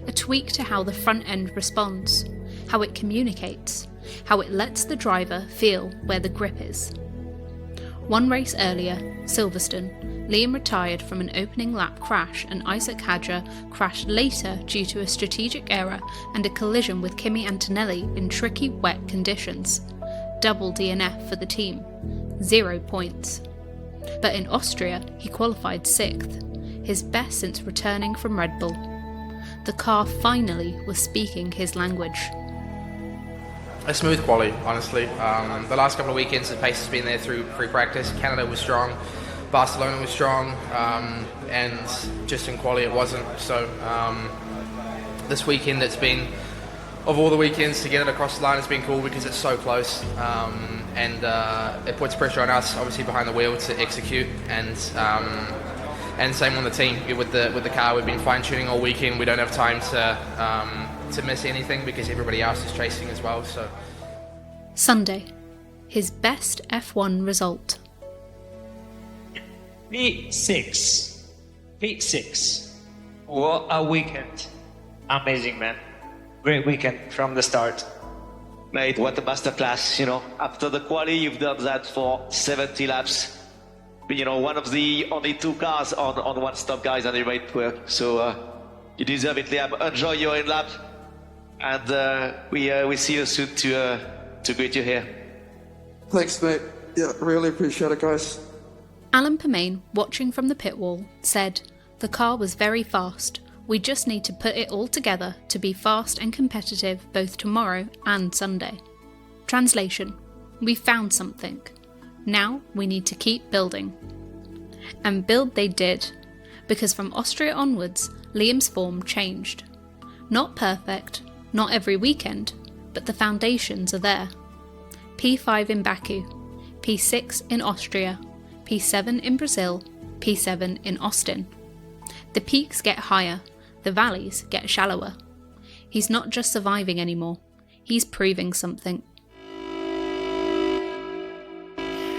A tweak to how the front end responds, how it communicates, how it lets the driver feel where the grip is. 1 race earlier, Silverstone, Liam retired from an opening lap crash and Isack Hadjar crashed later due to a strategic error and a collision with Kimi Antonelli in tricky wet conditions. Double DNF for the team. 0 points. But in Austria, he qualified 6th, his best since returning from Red Bull. The car finally was speaking his language. A smooth quali, honestly. The last couple of weekends, the pace has been there through practice. Canada was strong, Barcelona was strong, and just in quali it wasn't. So this weekend, it's been, of all the weekends, to get it across the line has been cool because it's so close, and it puts pressure on us, obviously behind the wheel, to execute, and same on the team with the car. We've been fine tuning all weekend. We don't have time to miss anything because everybody else is chasing as well. So Sunday, his best F1 result. P6. What a weekend. Amazing, man. Great weekend from the start. Mate, what a masterclass, you know. After the quali, you've done that for 70 laps. You know, one of the only 2 cars on one stop, guys, and you made it work. So you deserve it, Liam. Enjoy your end lap. And we see you soon to greet you here. Thanks, mate. Yeah, really appreciate it, guys. Alan Permain, watching from the pit wall, said, "The car was very fast. We just need to put it all together to be fast and competitive both tomorrow and Sunday." Translation: we found something. Now we need to keep building. And build they did, because from Austria onwards, Liam's form changed. Not perfect, not every weekend, but the foundations are there. P5 in Baku, P6 in Austria, P7 in Brazil, P7 in Austin. The peaks get higher, the valleys get shallower. He's not just surviving anymore, he's proving something.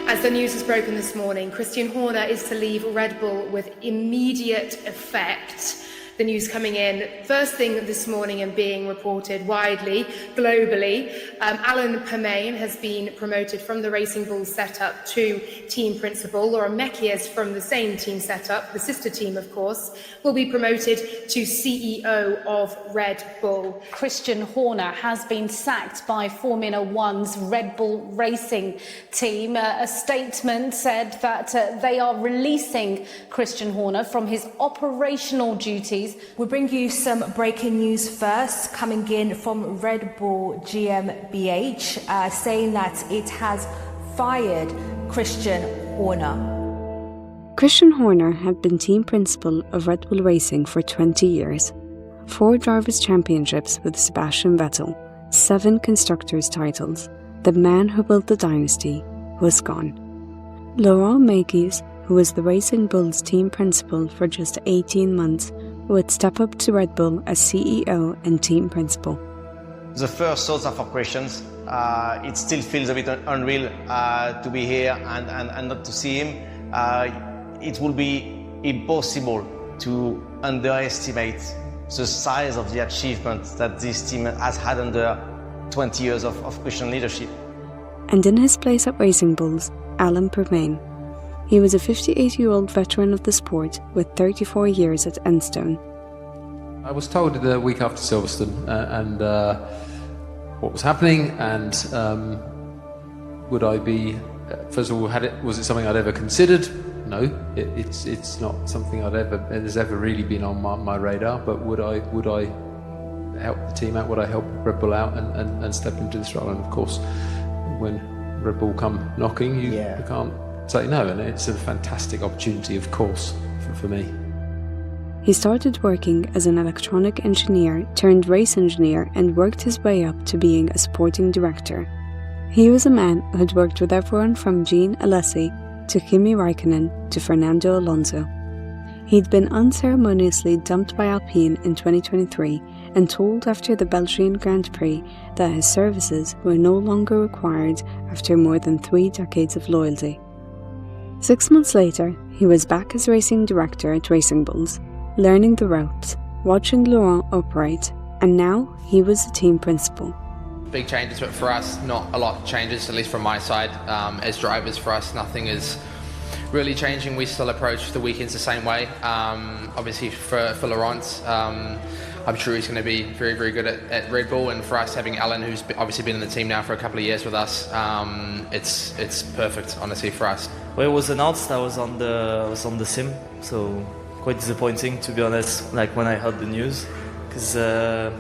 As the news was broken this morning, Christian Horner is to leave Red Bull with immediate effect. The news coming in first thing this morning and being reported widely, globally. Alan Permain has been promoted from the Racing Bulls setup to team principal. Laurent Mekies from the same team setup, the sister team of course, will be promoted to CEO of Red Bull. Christian Horner has been sacked by Formula One's Red Bull Racing team. A statement said that they are releasing Christian Horner from his operational duties. We'll bring you some breaking news first, coming in from Red Bull GmbH, saying that it has fired Christian Horner. Christian Horner had been team principal of Red Bull Racing for 20 years, 4 Drivers' Championships with Sebastian Vettel, 7 Constructors titles. The man who built the dynasty was gone. Laurent Mekies, who was the Racing Bulls team principal for just 18 months, would step up to Red Bull as CEO and team principal. The first thoughts are for questions. It still feels a bit unreal to be here and not to see him. It will be impossible to underestimate the size of the achievement that this team has had under 20 years of Christian leadership. And in his place at Racing Bulls, Alan Permain. He was a 58-year-old veteran of the sport with 34 years at Enstone. I was told the week after Silverstone and what was happening, and would I be, first of all, was it something I'd ever considered? No, it's not something has ever really been on my radar, but would I help the team out? Would I help Red Bull out and step into this role? And of course, when Red Bull come knocking, you can't say no, and it's a fantastic opportunity, of course, for me. He started working as an electronic engineer turned race engineer and worked his way up to being a sporting director. He was a man who had worked with everyone from Jean Alesi to Kimi Raikkonen to Fernando Alonso. He'd been unceremoniously dumped by Alpine in 2023 and told after the Belgian Grand Prix that his services were no longer required after more than 3 decades of loyalty. 6 months later, he was back as racing director at Racing Bulls, learning the ropes, watching Laurent operate, and now he was the team principal. Big changes, but for us, not a lot changes, at least from my side. As drivers, for us, nothing is really changing. We still approach the weekends the same way. Obviously, for Laurent, I'm sure he's going to be very, very good at Red Bull, and for us, having Alan, who's obviously been in the team now for a couple of years with us, it's perfect, honestly, for us. Well, it was announced I was on the sim, so quite disappointing, to be honest, like when I heard the news, because I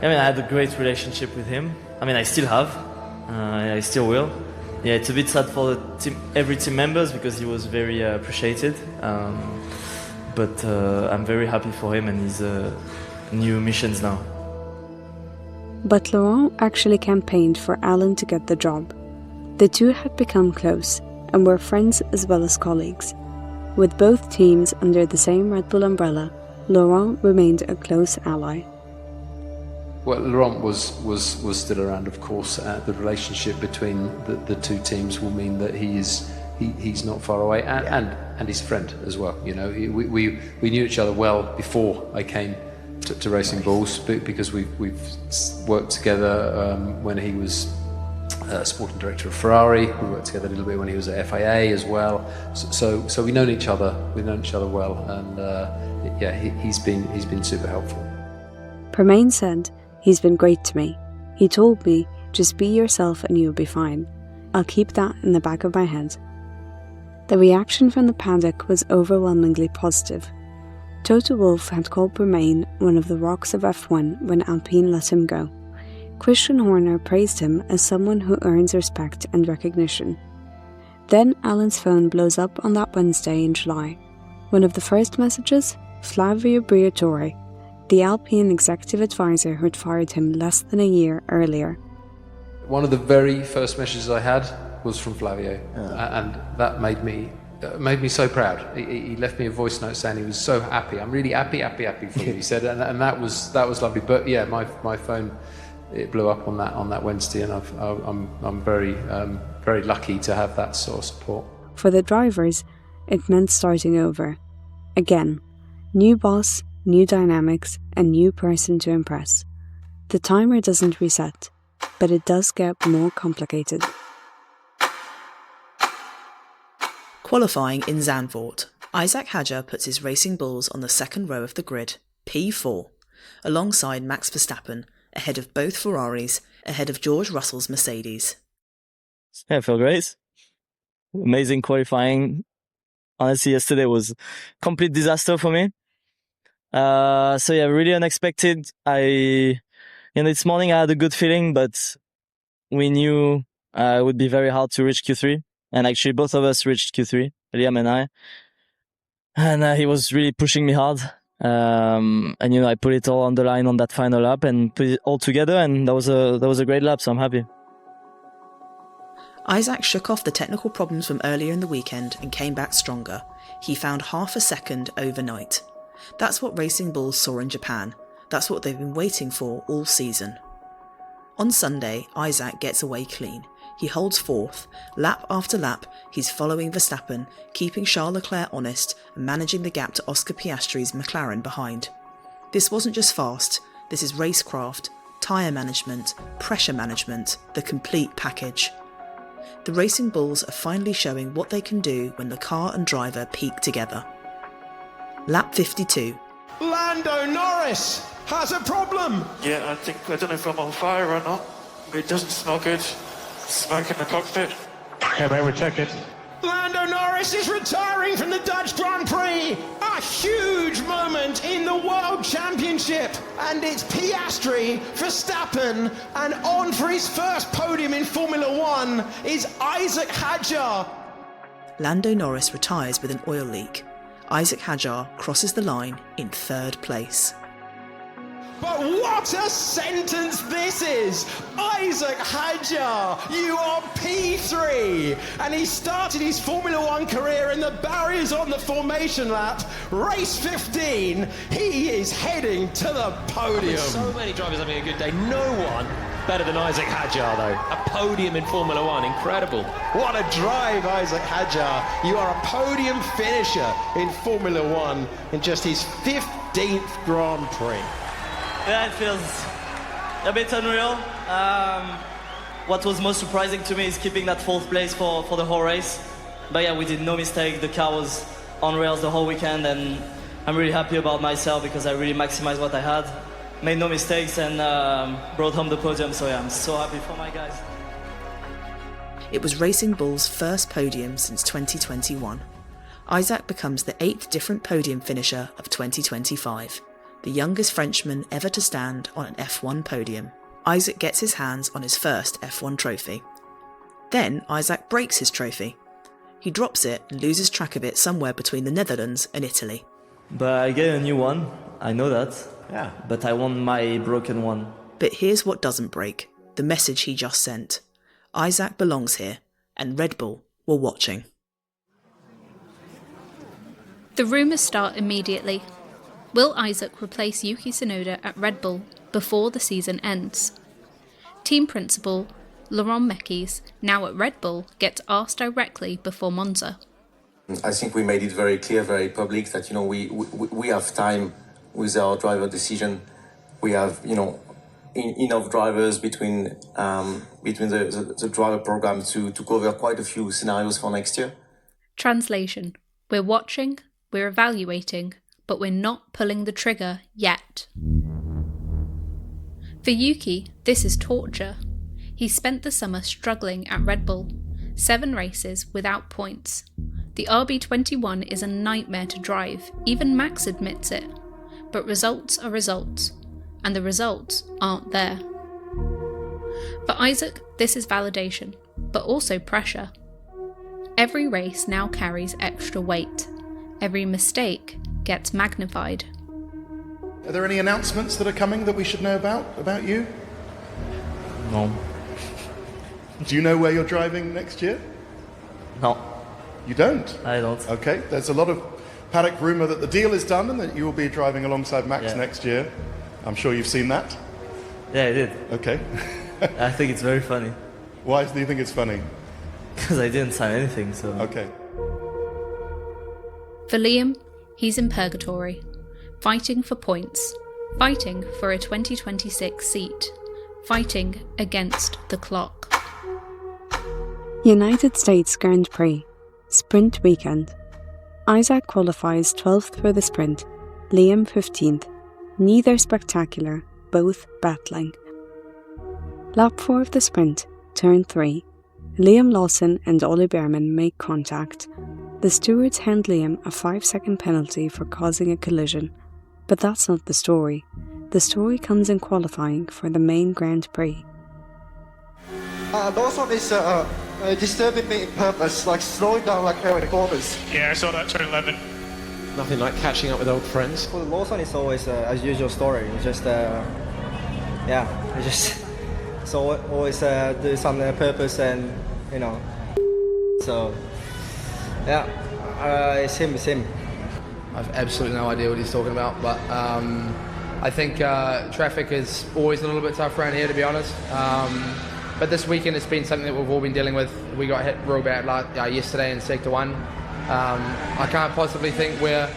had a great relationship with him. I still have, I still will. Yeah, it's a bit sad for the team, every team members, because he was very appreciated, but I'm very happy for him and his new missions now. But Laurent actually campaigned for Alan to get the job. The two had become close and were friends as well as colleagues. With both teams under the same Red Bull umbrella, Laurent remained a close ally. Well, Laurent was still around, of course. The relationship between the two teams will mean that he's not far away, and he's a friend as well. You know, we knew each other well before I came to Racing Bulls because we've worked together when he was sporting director of Ferrari. We worked together a little bit when he was at FIA as well. So we've known each other. We've known each other well, and he's been super helpful. Permain said, "He's been great to me. He told me, just be yourself and you'll be fine. I'll keep that in the back of my head." The reaction from the paddock was overwhelmingly positive. Toto Wolff had called Permain one of the rocks of F1 when Alpine let him go. Christian Horner praised him as someone who earns respect and recognition. Then Alan's phone blows up on that Wednesday in July. One of the first messages, Flavio Briatore, the Alpine executive advisor who had fired him less than a year earlier. One of the very first messages I had was from Flavio, and that made me so proud. He left me a voice note saying he was so happy. I'm really happy for you, he said, and that was lovely. But yeah, my phone, it blew up on that Wednesday, and I'm very lucky to have that sort of support. For the drivers, it meant starting over. Again, new boss, new dynamics, and new person to impress. The timer doesn't reset, but it does get more complicated. Qualifying in Zandvoort, Isack Hadjar puts his Racing Bulls on the second row of the grid, P4, alongside Max Verstappen, ahead of both Ferraris, ahead of George Russell's Mercedes. Yeah, I feel great. Amazing qualifying. Honestly, yesterday was a complete disaster for me. So yeah, really unexpected. This morning I had a good feeling, but we knew it would be very hard to reach Q3. And actually both of us reached Q3, Liam and I. And he was really pushing me hard. I put it all on the line on that final lap and put it all together, and that was a great lap, so I'm happy. Isack shook off the technical problems from earlier in the weekend and came back stronger. He found half a second overnight. That's what Racing Bulls saw in Japan. That's what they've been waiting for all season. On Sunday, Isack gets away clean. He holds fourth. Lap after lap, he's following Verstappen, keeping Charles Leclerc honest and managing the gap to Oscar Piastri's McLaren behind. This wasn't just fast, this is racecraft, tyre management, pressure management, the complete package. The Racing Bulls are finally showing what they can do when the car and driver peak together. Lap 52. Lando Norris has a problem! Yeah, I don't know if I'm on fire or not, but it doesn't smell good. Smoke in the cockpit. Okay, mate, we'll check it. Lando Norris is retiring from the Dutch Grand Prix! A huge moment in the World Championship! And it's Piastri, Verstappen, and on for his first podium in Formula One is Isack Hadjar. Lando Norris retires with an oil leak. Isack Hadjar crosses the line in third place. But what a sentence this is! Isack Hadjar, you are P3! And he started his Formula One career in the barriers on the formation lap. Race 15, he is heading to the podium. So many drivers having a good day. No one better than Isack Hadjar, though. A podium in Formula One, incredible. What a drive, Isack Hadjar. You are a podium finisher in Formula One in just his 15th Grand Prix. Yeah, it feels a bit unreal. What was most surprising to me is keeping that fourth place for the whole race. But yeah, we did no mistake. The car was on rails the whole weekend, and I'm really happy about myself because I really maximized what I had. Made no mistakes and brought home the podium, so yeah, I'm so happy for my guys. It was Racing Bull's first podium since 2021. Isack becomes the 8th different podium finisher of 2025. The youngest Frenchman ever to stand on an F1 podium. Isack gets his hands on his first F1 trophy. Then Isack breaks his trophy. He drops it and loses track of it somewhere between the Netherlands and Italy. But I get a new one, I know that. Yeah. But I want my broken one. But here's what doesn't break, the message he just sent. Isack belongs here, and Red Bull were watching. The rumours start immediately. Will Isack replace Yuki Tsunoda at Red Bull before the season ends? Team principal Laurent Mekies, now at Red Bull, gets asked directly before Monza. I think we made it very clear, very public that we have time with our driver decision. We have, enough drivers between the driver program to cover quite a few scenarios for next year. Translation. We're watching, we're evaluating, but we're not pulling the trigger yet. For Yuki, this is torture. He spent the summer struggling at Red Bull. 7 races without points. The RB21 is a nightmare to drive, even Max admits it. But results are results, and the results aren't there. For Isack, this is validation, but also pressure. Every race now carries extra weight. Every mistake gets magnified. Are there any announcements that are coming that we should know about you? No. Do you know where you're driving next year? No. You don't? I don't. Okay, there's a lot of paddock rumour that the deal is done and that you will be driving alongside Max next year. I'm sure you've seen that. Yeah, I did. Okay. I think it's very funny. Why do you think it's funny? Because I didn't sign anything, so... Okay. For Liam, he's in purgatory, fighting for points, fighting for a 2026 seat, fighting against the clock. United States Grand Prix, Sprint Weekend. Isack qualifies 12th for the sprint, Liam 15th. Neither spectacular, both battling. Lap 4 of the sprint, turn 3. Liam Lawson and Ole Behrman make contact. The stewards hand Liam a 5-second penalty for causing a collision. But that's not the story. The story comes in qualifying for the main Grand Prix. Lawson is disturbing me in purpose, like slowing down like hell in the corners. Yeah, I saw that turn 11. Nothing like catching up with old friends. For Lawson, it's always as usual story. It's just, so always do some purpose and, so, it's him. I've absolutely no idea what he's talking about, but I think traffic is always a little bit tough around here, to be honest. But this weekend it's been something that we've all been dealing with. We got hit real bad yesterday in Sector 1. I can't possibly think where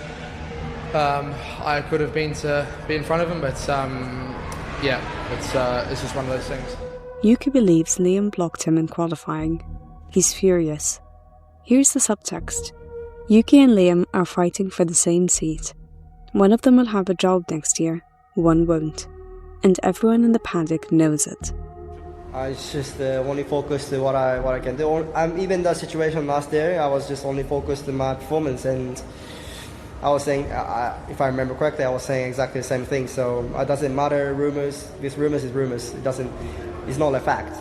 I could have been to be in front of him, but it's just one of those things. Yuki believes Liam blocked him in qualifying. He's furious. Here's the subtext. Yuki and Liam are fighting for the same seat. One of them will have a job next year, one won't. And everyone in the paddock knows it. I just only focused on what I can do. Even the situation last year, I was just only focused on my performance, and I was saying, if I remember correctly, I was saying exactly the same thing. So it doesn't matter, rumors. This rumors is rumors. It's not a fact.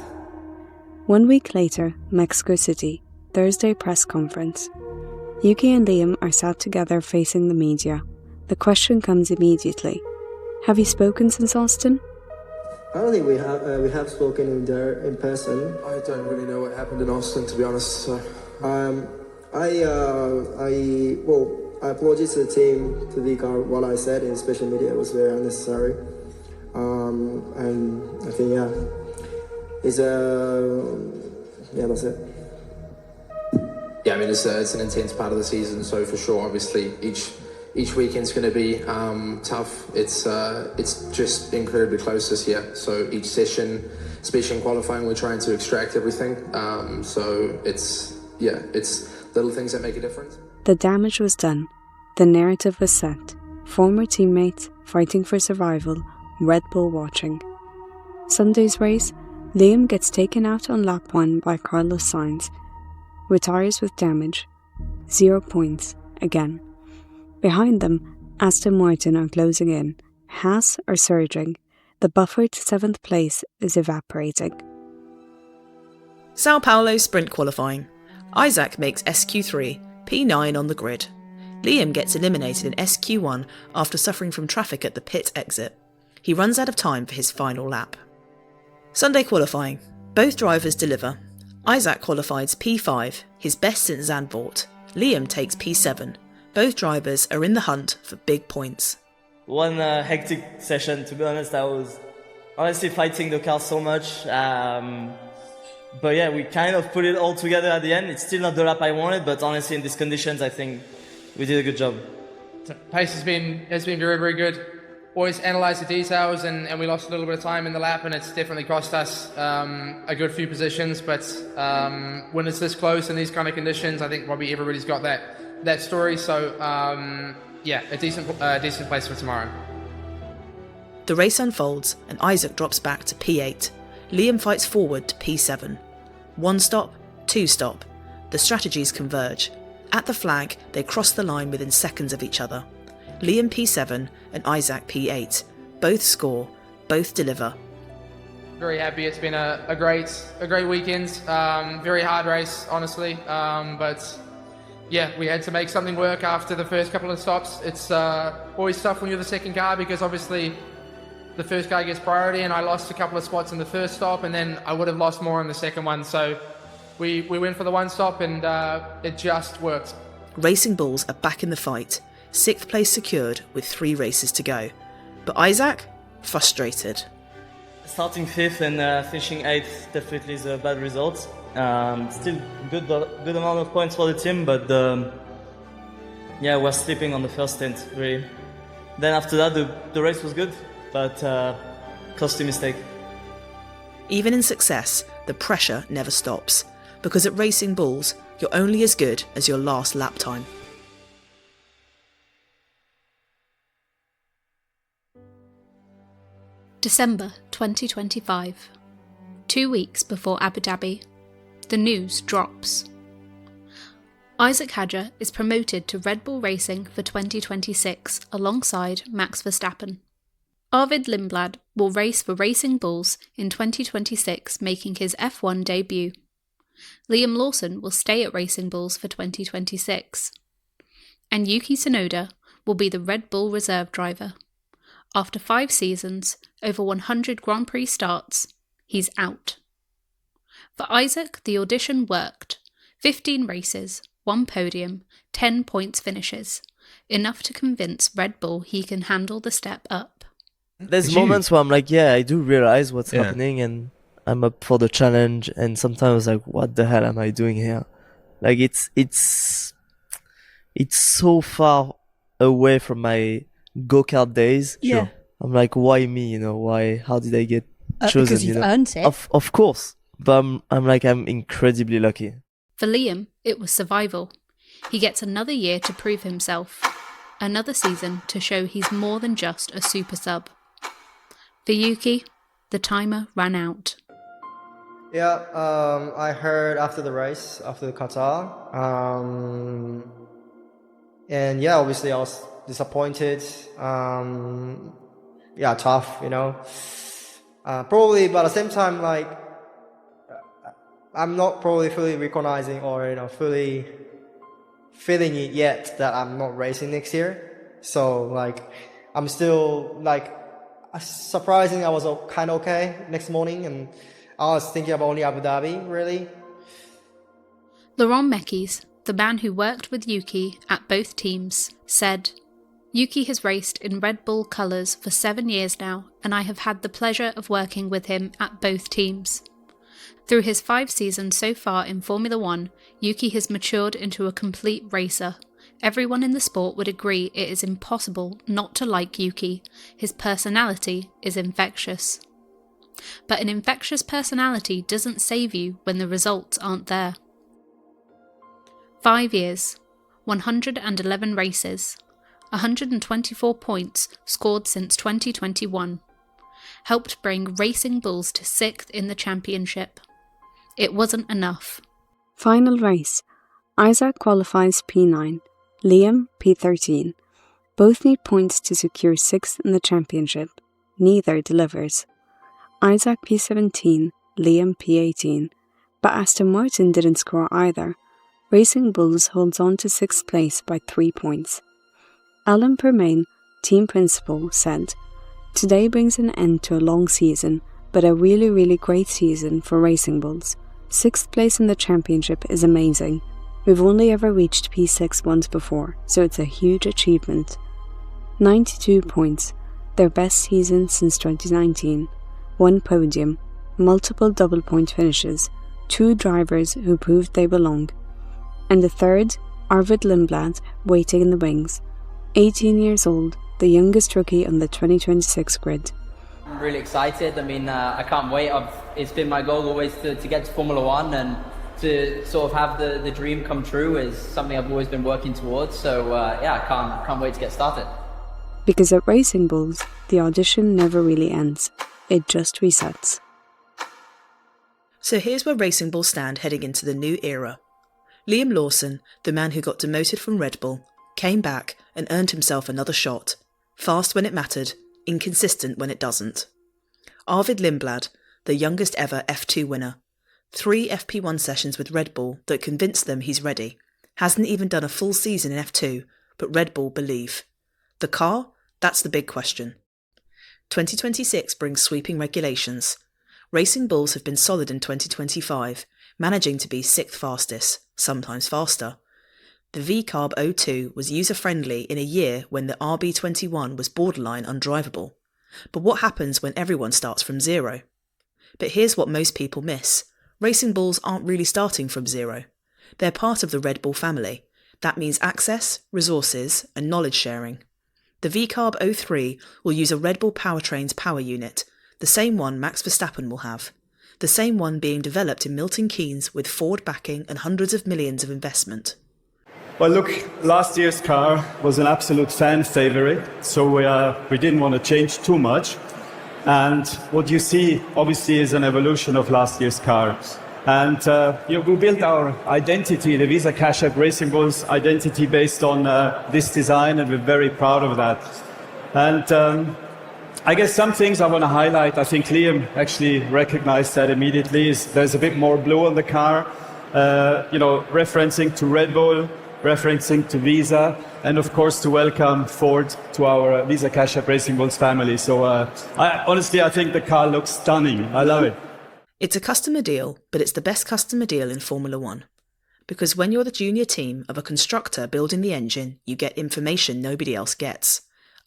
1 week later, Mexico City, Thursday press conference. Yuki and Liam are sat together facing the media. The question comes immediately. Have you spoken since Austin? I don't think we have spoken in person. I don't really know what happened in Austin, to be honest. So. I apologize to the team, to Vika, what I said in social media was very unnecessary. And I think that's it. Yeah, I mean it's an intense part of the season, so for sure, obviously each weekend's going to be tough. It's just incredibly close this year. So each session, especially in qualifying, we're trying to extract everything. So it's little things that make a difference. The damage was done. The narrative was set. Former teammates fighting for survival, Red Bull watching. Sunday's race, Liam gets taken out on lap 1 by Carlos Sainz. Retires with damage. 0 points, again. Behind them, Aston Martin are closing in. Haas are surging. The buffer to 7th place is evaporating. Sao Paulo sprint qualifying. Isack makes SQ3, P9 on the grid. Liam gets eliminated in SQ1 after suffering from traffic at the pit exit. He runs out of time for his final lap. Sunday qualifying. Both drivers deliver. Isack qualifies P5, his best since Zandvoort. Liam takes P7. Both drivers are in the hunt for big points. One hectic session, to be honest. I was honestly fighting the car so much. But yeah, we kind of put it all together at the end. It's still not the lap I wanted, but honestly in these conditions I think we did a good job. pace has been very, very good. Always analyse the details, and we lost a little bit of time in the lap, and it's definitely cost us a good few positions. But when it's this close in these kind of conditions, I think probably everybody's got that story. So a decent place for tomorrow. The race unfolds, and Isack drops back to P8. Liam fights forward to P7. 1 stop, 2 stop. The strategies converge. At the flag, they cross the line within seconds of each other. Liam P7 and Isack P8. Both score, both deliver. Very happy. It's been a great weekend. Very hard race, honestly. But yeah, we had to make something work after the first couple of stops. It's always tough when you're the second car because obviously the first car gets priority, and I lost a couple of spots in the first stop, and then I would have lost more in the second one. So we went for the 1 stop, and it just worked. Racing Bulls are back in the fight. 6th place secured with 3 races to go. But Isack, frustrated. Starting 5th and finishing 8th definitely is a bad result. Still good amount of points for the team, but we're sleeping on the first stint, really. Then after that, the race was good, but costly mistake. Even in success, the pressure never stops, because at Racing Bulls, you're only as good as your last lap time. December 2025. 2 weeks before Abu Dhabi, the news drops. Isack Hadjar is promoted to Red Bull Racing for 2026 alongside Max Verstappen. Arvid Lindblad will race for Racing Bulls in 2026, making his F1 debut. Liam Lawson will stay at Racing Bulls for 2026. And Yuki Tsunoda will be the Red Bull reserve driver. After 5 seasons, over 100 Grand Prix starts, he's out. For Isack, the audition worked. 15 races, 1 podium, 10 points finishes. Enough to convince Red Bull he can handle the step up. There's moments where I'm like, yeah, I do realize what's happening, and I'm up for the challenge, and sometimes like, what the hell am I doing here? Like it's so far away from my go-kart days. Yeah. I'm like, why me? Why? How did I get chosen? Because you've earned it. Of course, but I'm incredibly lucky. For Liam, it was survival. He gets another year to prove himself, another season to show he's more than just a super sub. For Yuki, the timer ran out. Yeah, I heard after the race, after the Qatar, and yeah, obviously I was disappointed. Tough, probably, but at the same time, like, I'm not probably fully recognizing or fully feeling it yet that I'm not racing next year. So like, I'm still like, surprisingly, I was kind of okay next morning, and I was thinking about only Abu Dhabi, really. Laurent Mekies, the man who worked with Yuki at both teams, said, Yuki has raced in Red Bull colours for 7 years now, and I have had the pleasure of working with him at both teams. Through his 5 seasons so far in Formula 1, Yuki has matured into a complete racer. Everyone in the sport would agree it is impossible not to like Yuki. His personality is infectious. But an infectious personality doesn't save you when the results aren't there. 5 years, 111 races, 124 points scored since 2021. Helped bring Racing Bulls to 6th in the championship. It wasn't enough. Final race. Isack qualifies P9, Liam P13. Both need points to secure 6th in the championship. Neither delivers. Isack P17, Liam P18. But Aston Martin didn't score either. Racing Bulls holds on to 6th place by 3 points. Alan Permain, team principal, said, Today brings an end to a long season, but a really, really great season for Racing Bulls. 6th place in the championship is amazing. We've only ever reached P6 once before, so it's a huge achievement. 92 points, their best season since 2019. 1 podium, multiple double point finishes, 2 drivers who proved they belong. And the third, Arvid Lindblad, waiting in the wings. 18 years old, the youngest rookie on the 2026 grid. I'm really excited. I mean, I can't wait. It's been my goal always to get to Formula One, and to sort of have the dream come true is something I've always been working towards. So I can't wait to get started. Because at Racing Bulls, the audition never really ends. It just resets. So here's where Racing Bulls stand heading into the new era. Liam Lawson, the man who got demoted from Red Bull, came back and earned himself another shot. Fast when it mattered, inconsistent when it doesn't. Arvid Lindblad, the youngest ever F2 winner. 3 FP1 sessions with Red Bull that convinced them he's ready. Hasn't even done a full season in F2, but Red Bull believe. The car? That's the big question. 2026 brings sweeping regulations. Racing Bulls have been solid in 2025, managing to be 6th fastest, sometimes faster. The VCarb 02 was user-friendly in a year when the RB21 was borderline undrivable. But what happens when everyone starts from zero? But here's what most people miss. Racing Bulls aren't really starting from zero. They're part of the Red Bull family. That means access, resources, and knowledge sharing. The VCarb 03 will use a Red Bull powertrain's power unit, the same one Max Verstappen will have. The same one being developed in Milton Keynes with Ford backing and hundreds of millions of investment. Well, look, last year's car was an absolute fan favorite, so we didn't want to change too much. And what you see, obviously, is an evolution of last year's car. And we built our identity, the Isack Hadjar Racing Bulls identity, based on this design, and we're very proud of that. And I guess some things I want to highlight, I think Liam actually recognized that immediately, is there's a bit more blue on the car, referencing to Red Bull, referencing to Visa, and of course to welcome Ford to our Isack Hadjar Racing Bulls family. So I think the car looks stunning. I love it. It's a customer deal, but it's the best customer deal in Formula One. Because when you're the junior team of a constructor building the engine, you get information nobody else gets.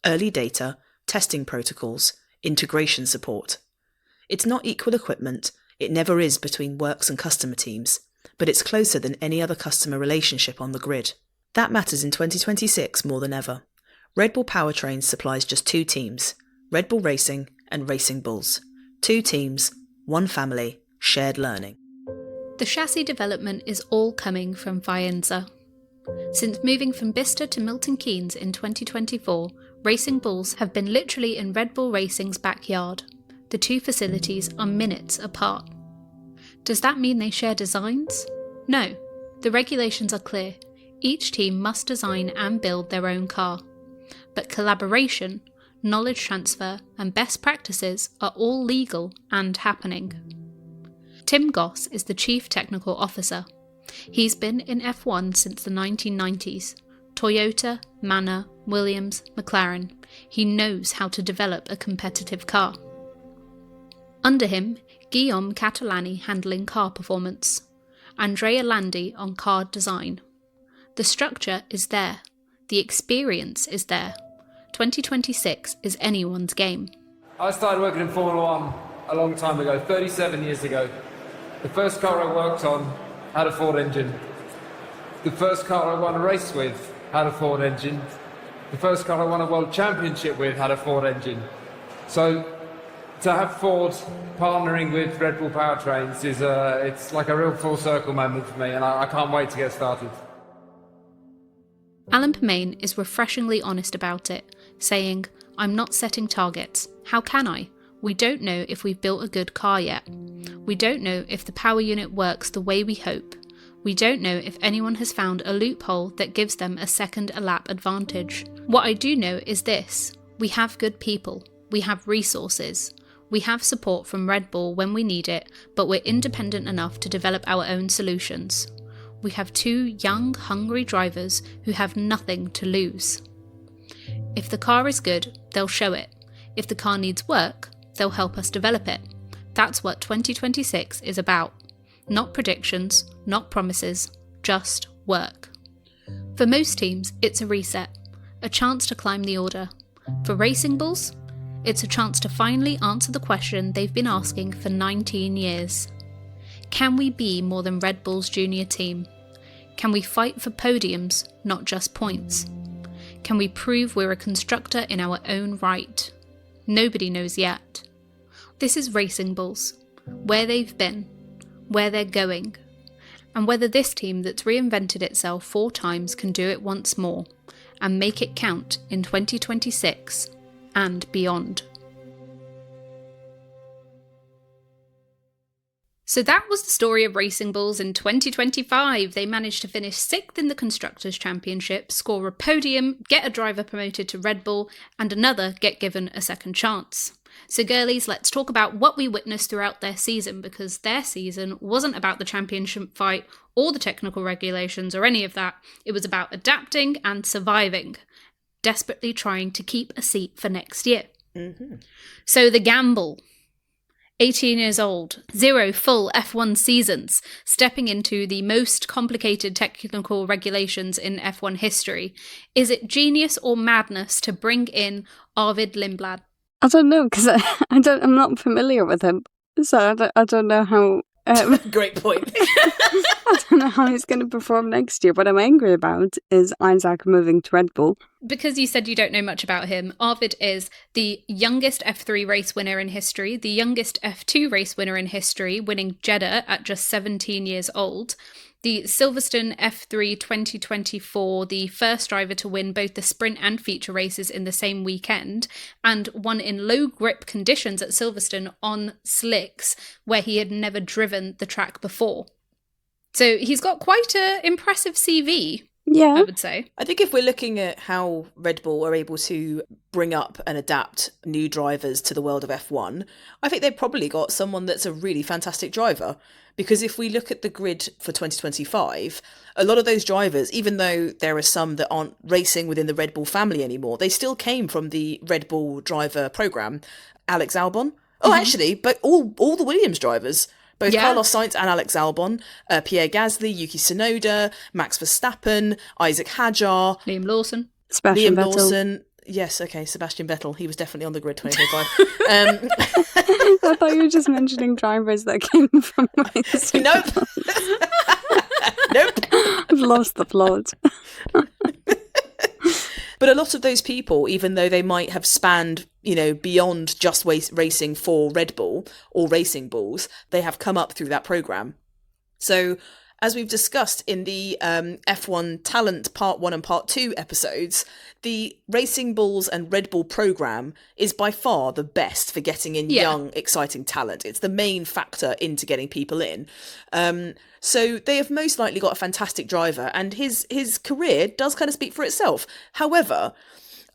Early data, testing protocols, integration support. It's not equal equipment, it never is between works and customer teams, but it's closer than any other customer relationship on the grid. That matters in 2026 more than ever. Red Bull Powertrains supplies just 2 teams, Red Bull Racing and Racing Bulls. 2 teams, 1 family, shared learning. The chassis development is all coming from Faenza. Since moving from Bicester to Milton Keynes in 2024, Racing Bulls have been literally in Red Bull Racing's backyard. The 2 facilities are minutes apart. Does that mean they share designs? No. The regulations are clear. Each team must design and build their own car. But collaboration, knowledge transfer, and best practices are all legal and happening. Tim Goss is the Chief Technical Officer. He's been in F1 since the 1990s. Toyota, Manor, Williams, McLaren. He knows how to develop a competitive car. Under him, Guillaume Catalani handling car performance. Andrea Landi on car design. The structure is there. The experience is there. 2026 is anyone's game. I started working in Formula One a long time ago, 37 years ago. The first car I worked on had a Ford engine. The first car I won a race with had a Ford engine. The first car I won a world championship with had a Ford engine. So to have Ford partnering with Red Bull Powertrains is it's like a real full circle moment for me, and I can't wait to get started. Alan Permain is refreshingly honest about it, saying, "I'm not setting targets. How can I? We don't know if we've built a good car yet. We don't know if the power unit works the way we hope. We don't know if anyone has found a loophole that gives them a second a lap advantage. What I do know is this: we have good people. We have resources. We have support from Red Bull when we need it, but we're independent enough to develop our own solutions. We have 2 young, hungry drivers who have nothing to lose. If the car is good, they'll show it. If the car needs work, they'll help us develop it. That's what 2026 is about. Not predictions, not promises, just work." For most teams, it's a reset, a chance to climb the order. For Racing Bulls, it's a chance to finally answer the question they've been asking for 19 years. Can we be more than Red Bull's junior team? Can we fight for podiums, not just points? Can we prove we're a constructor in our own right? Nobody knows yet. This is Racing Bulls, where they've been, where they're going, and whether this team that's reinvented itself 4 times can do it once more and make it count in 2026 and beyond. So that was the story of Racing Bulls in 2025. They managed to finish 6th in the Constructors Championship, score a podium, get a driver promoted to Red Bull, and another get given a second chance. So girlies, let's talk about what we witnessed throughout their season, because their season wasn't about the championship fight or the technical regulations or any of that. It was about adapting and surviving, desperately trying to keep a seat for next year. Mm-hmm. So the gamble. 18 years old, 0 full F1 seasons, stepping into the most complicated technical regulations in F1 history. Is it genius or madness to bring in Arvid Lindblad? I don't know, because I'm not familiar with him, so I don't know how. Great point. I don't know how he's going to perform next year. What I'm angry about is Isack moving to Red Bull. Because you said you don't know much about him, Arvid is the youngest F3 race winner in history, the youngest F2 race winner in history, winning Jeddah at just 17 years old. The Silverstone F3 2024, the first driver to win both the sprint and feature races in the same weekend, and won in low grip conditions at Silverstone on slicks, where he had never driven the track before. So he's got quite an impressive CV, yeah, I would say. I think if we're looking at how Red Bull are able to bring up and adapt new drivers to the world of F1, I think they've probably got someone that's a really fantastic driver. Because if we look at the grid for 2025, a lot of those drivers, even though there are some that aren't racing within the Red Bull family anymore, they still came from the Red Bull driver program. Alex Albon. Oh, actually, but all the Williams drivers. Both Carlos Sainz and Alex Albon, Pierre Gasly, Yuki Tsunoda, Max Verstappen, Isack Hadjar, Liam Lawson. Sebastian Vettel. Lawson. Yes, okay, Sebastian Vettel. He was definitely on the grid 2025. I thought you were just mentioning drivers that came from racing. Nope. Nope. I've lost the plot. But a lot of those people, even though they might have spanned, beyond just racing for Red Bull or Racing Bulls, they have come up through that program. So, as we've discussed in the F1 Talent Part 1 and Part 2 episodes, the Racing Bulls and Red Bull program is by far the best for getting in young, exciting talent. It's the main factor into getting people in. So they have most likely got a fantastic driver, and his career does kind of speak for itself. However,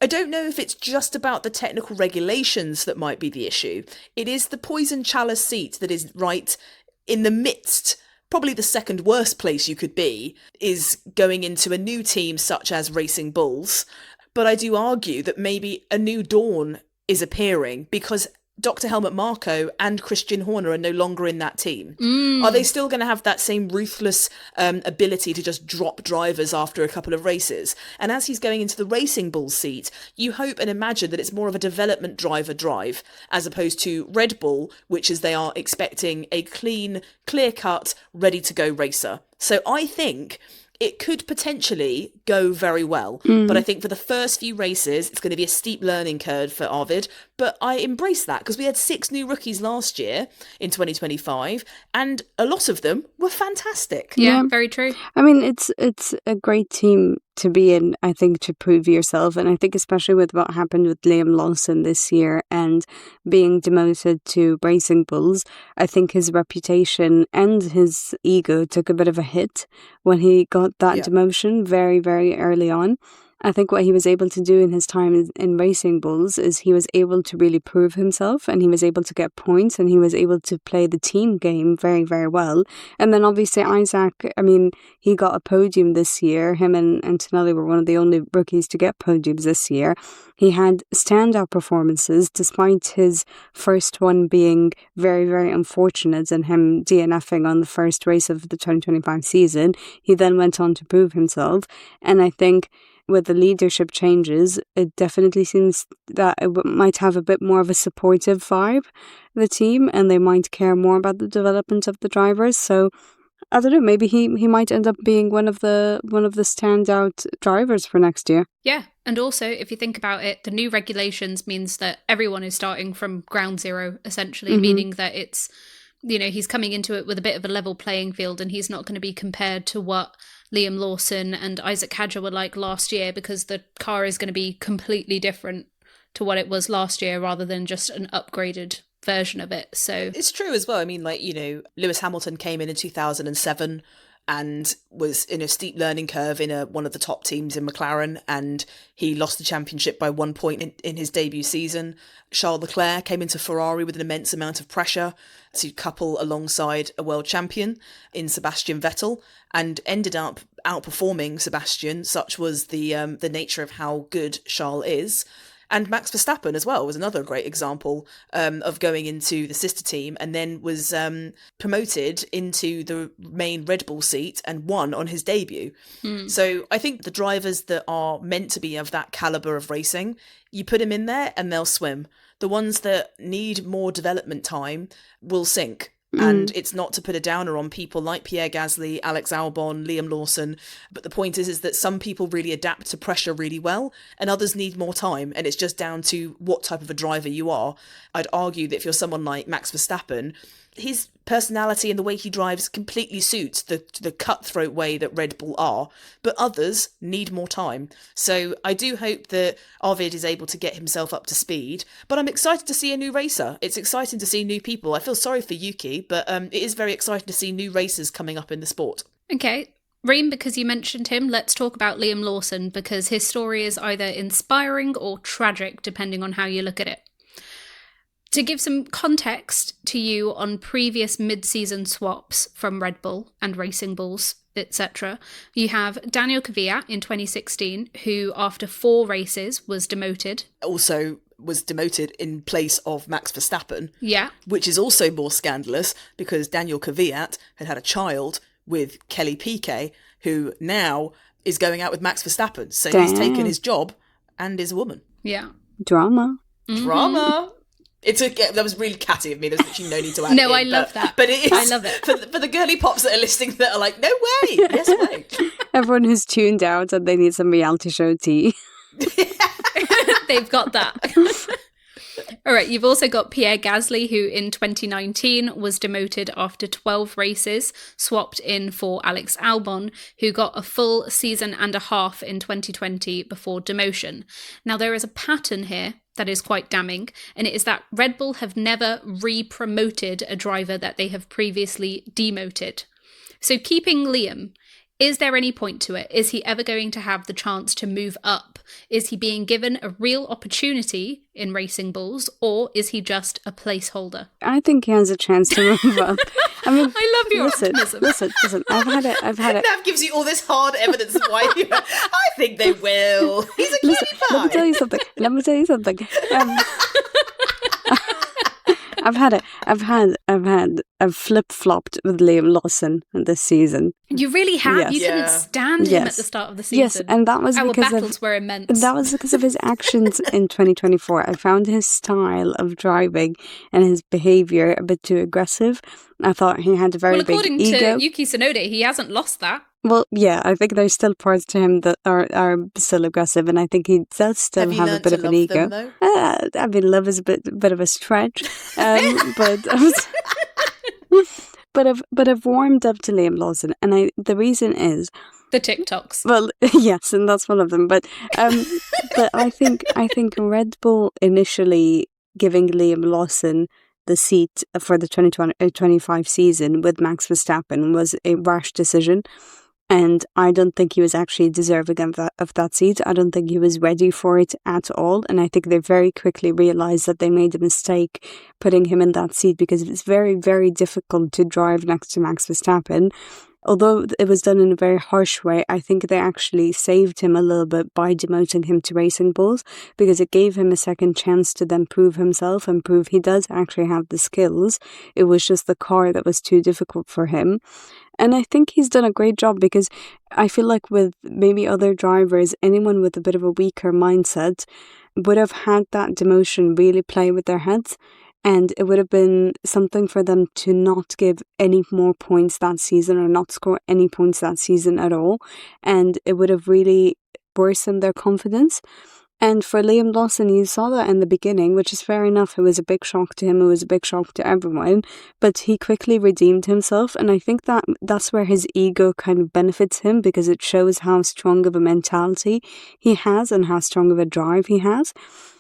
I don't know if it's just about the technical regulations that might be the issue. It is the poison chalice seat that is right in the midst. Probably the second worst place you could be is going into a new team such as Racing Bulls. But I do argue that maybe a new dawn is appearing because Dr. Helmut Marko and Christian Horner are no longer in that team. Are they still going to have that same ruthless ability to just drop drivers after a couple of races? And as he's going into the Racing Bull seat, you hope and imagine that it's more of a development driver drive, as opposed to Red Bull, which is they are expecting a clean, clear-cut, ready-to-go racer. So I think it could potentially go very well. But I think for the first few races, it's going to be a steep learning curve for Arvid. But I embrace that because we had 6 new rookies last year in 2025, and a lot of them were fantastic. Yeah, very true. I mean, it's a great team to be in, I think, to prove yourself. And I think especially with what happened with Liam Lawson this year and being demoted to Racing Bulls, I think his reputation and his ego took a bit of a hit when he got that demotion very, very early on. I think what he was able to do in his time in Racing Bulls is he was able to really prove himself, and he was able to get points, and he was able to play the team game very, very well. And then obviously Isack, I mean, he got a podium this year. Him and Antonelli were one of the only rookies to get podiums this year. He had standout performances despite his first one being very, very unfortunate and him DNFing on the first race of the 2025 season. He then went on to prove himself, and I think with the leadership changes, it definitely seems that it might have a bit more of a supportive vibe, the team, and they might care more about the development of the drivers. So I don't know, maybe he might end up being one of the standout drivers for next year. Yeah, And also, if you think about it, the new regulations means that everyone is starting from ground zero, essentially, meaning that it's, he's coming into it with a bit of a level playing field, and he's not going to be compared to what Liam Lawson and Isack Hadjar were like last year, because the car is going to be completely different to what it was last year rather than just an upgraded version of it. So it's true as well. I mean, Lewis Hamilton came in 2007 and was in a steep learning curve in one of the top teams in McLaren, and he lost the championship by 1 point in his debut season. Charles Leclerc came into Ferrari with an immense amount of pressure to couple alongside a world champion in Sebastian Vettel, and ended up outperforming Sebastian. Such was the nature of how good Charles is. And Max Verstappen as well was another great example of going into the sister team, and then was promoted into the main Red Bull seat and won on his debut. So I think the drivers that are meant to be of that caliber of racing, you put them in there and they'll swim. The ones that need more development time will sink. And it's not to put a downer on people like Pierre Gasly, Alex Albon, Liam Lawson. But the point is that some people really adapt to pressure really well, and others need more time. And it's just down to what type of a driver you are. I'd argue that if you're someone like Max Verstappen, his personality and the way he drives completely suits the cutthroat way that Red Bull are, but others need more time. So I do hope that Arvid is able to get himself up to speed, but I'm excited to see a new racer. It's exciting to see new people. I feel sorry for Yuki, but it is very exciting to see new racers coming up in the sport. Okay. Reem, because you mentioned him, let's talk about Liam Lawson, because his story is either inspiring or tragic, depending on how you look at it. To give some context to you on previous mid-season swaps from Red Bull and Racing Bulls, etc., you have Daniel Kvyat in 2016, who after 4 races was demoted. Also was demoted in place of Max Verstappen. Yeah. Which is also more scandalous because Daniel Kvyat had a child with Kelly Piquet, who now is going out with Max Verstappen. So he's taken his job and his woman. Yeah. Drama. Drama. That was really catty of me. There's literally no need to add No, I love that. But it is, I love it. For the girly pops that are listening that are like, no way, yes way. Everyone who's tuned out and they need some reality show tea. They've got that. All right, you've also got Pierre Gasly, who in 2019 was demoted after 12 races, swapped in for Alex Albon, who got a full season and a half in 2020 before demotion. Now, there is a pattern here that is quite damning, and it is that Red Bull have never re-promoted a driver that they have previously demoted. So keeping Liam, is there any point to it? Is he ever going to have the chance to move up? Is he being given a real opportunity in Racing Bulls, or is he just a placeholder? I think he has a chance to move up. I mean, I love your optimism. Listen. I've had it. Nav gives you all this hard evidence of why I think they will. He's a cutie pie. Let me tell you something. I've flip-flopped with Liam Lawson this season. You really have? Yes. You couldn't stand him at the start of the season. Yes, and that was Our because battles were immense. That was because of his actions in 2024. I found his style of driving and his behaviour a bit too aggressive. I thought he had a very big ego. According to Yuki Tsunoda, he hasn't lost that. Well, yeah, I think there's still parts to him that are still aggressive, and I think he does still have a bit of an ego. Them, I mean, love is a bit of a stretch, but I've warmed up to Liam Lawson, and the reason is the TikToks. Well, yes, and that's one of them. But I think Red Bull initially giving Liam Lawson the seat for the 2025 season with Max Verstappen was a rash decision. And I don't think he was actually deserving of that seat. I don't think he was ready for it at all. And I think they very quickly realised that they made a mistake putting him in that seat, because it's very, very difficult to drive next to Max Verstappen. Although it was done in a very harsh way, I think they actually saved him a little bit by demoting him to Racing Bulls, because it gave him a second chance to then prove himself and prove he does actually have the skills. It was just the car that was too difficult for him. And I think he's done a great job, because I feel like with maybe other drivers, anyone with a bit of a weaker mindset would have had that demotion really play with their heads. And it would have been something for them to not give any more points that season, or not score any points that season at all. And it would have really worsen their confidence. And for Liam Lawson, you saw that in the beginning, which is fair enough. It was a big shock to him. It was a big shock to everyone. But he quickly redeemed himself. And I think that that's where his ego kind of benefits him, because it shows how strong of a mentality he has and how strong of a drive he has.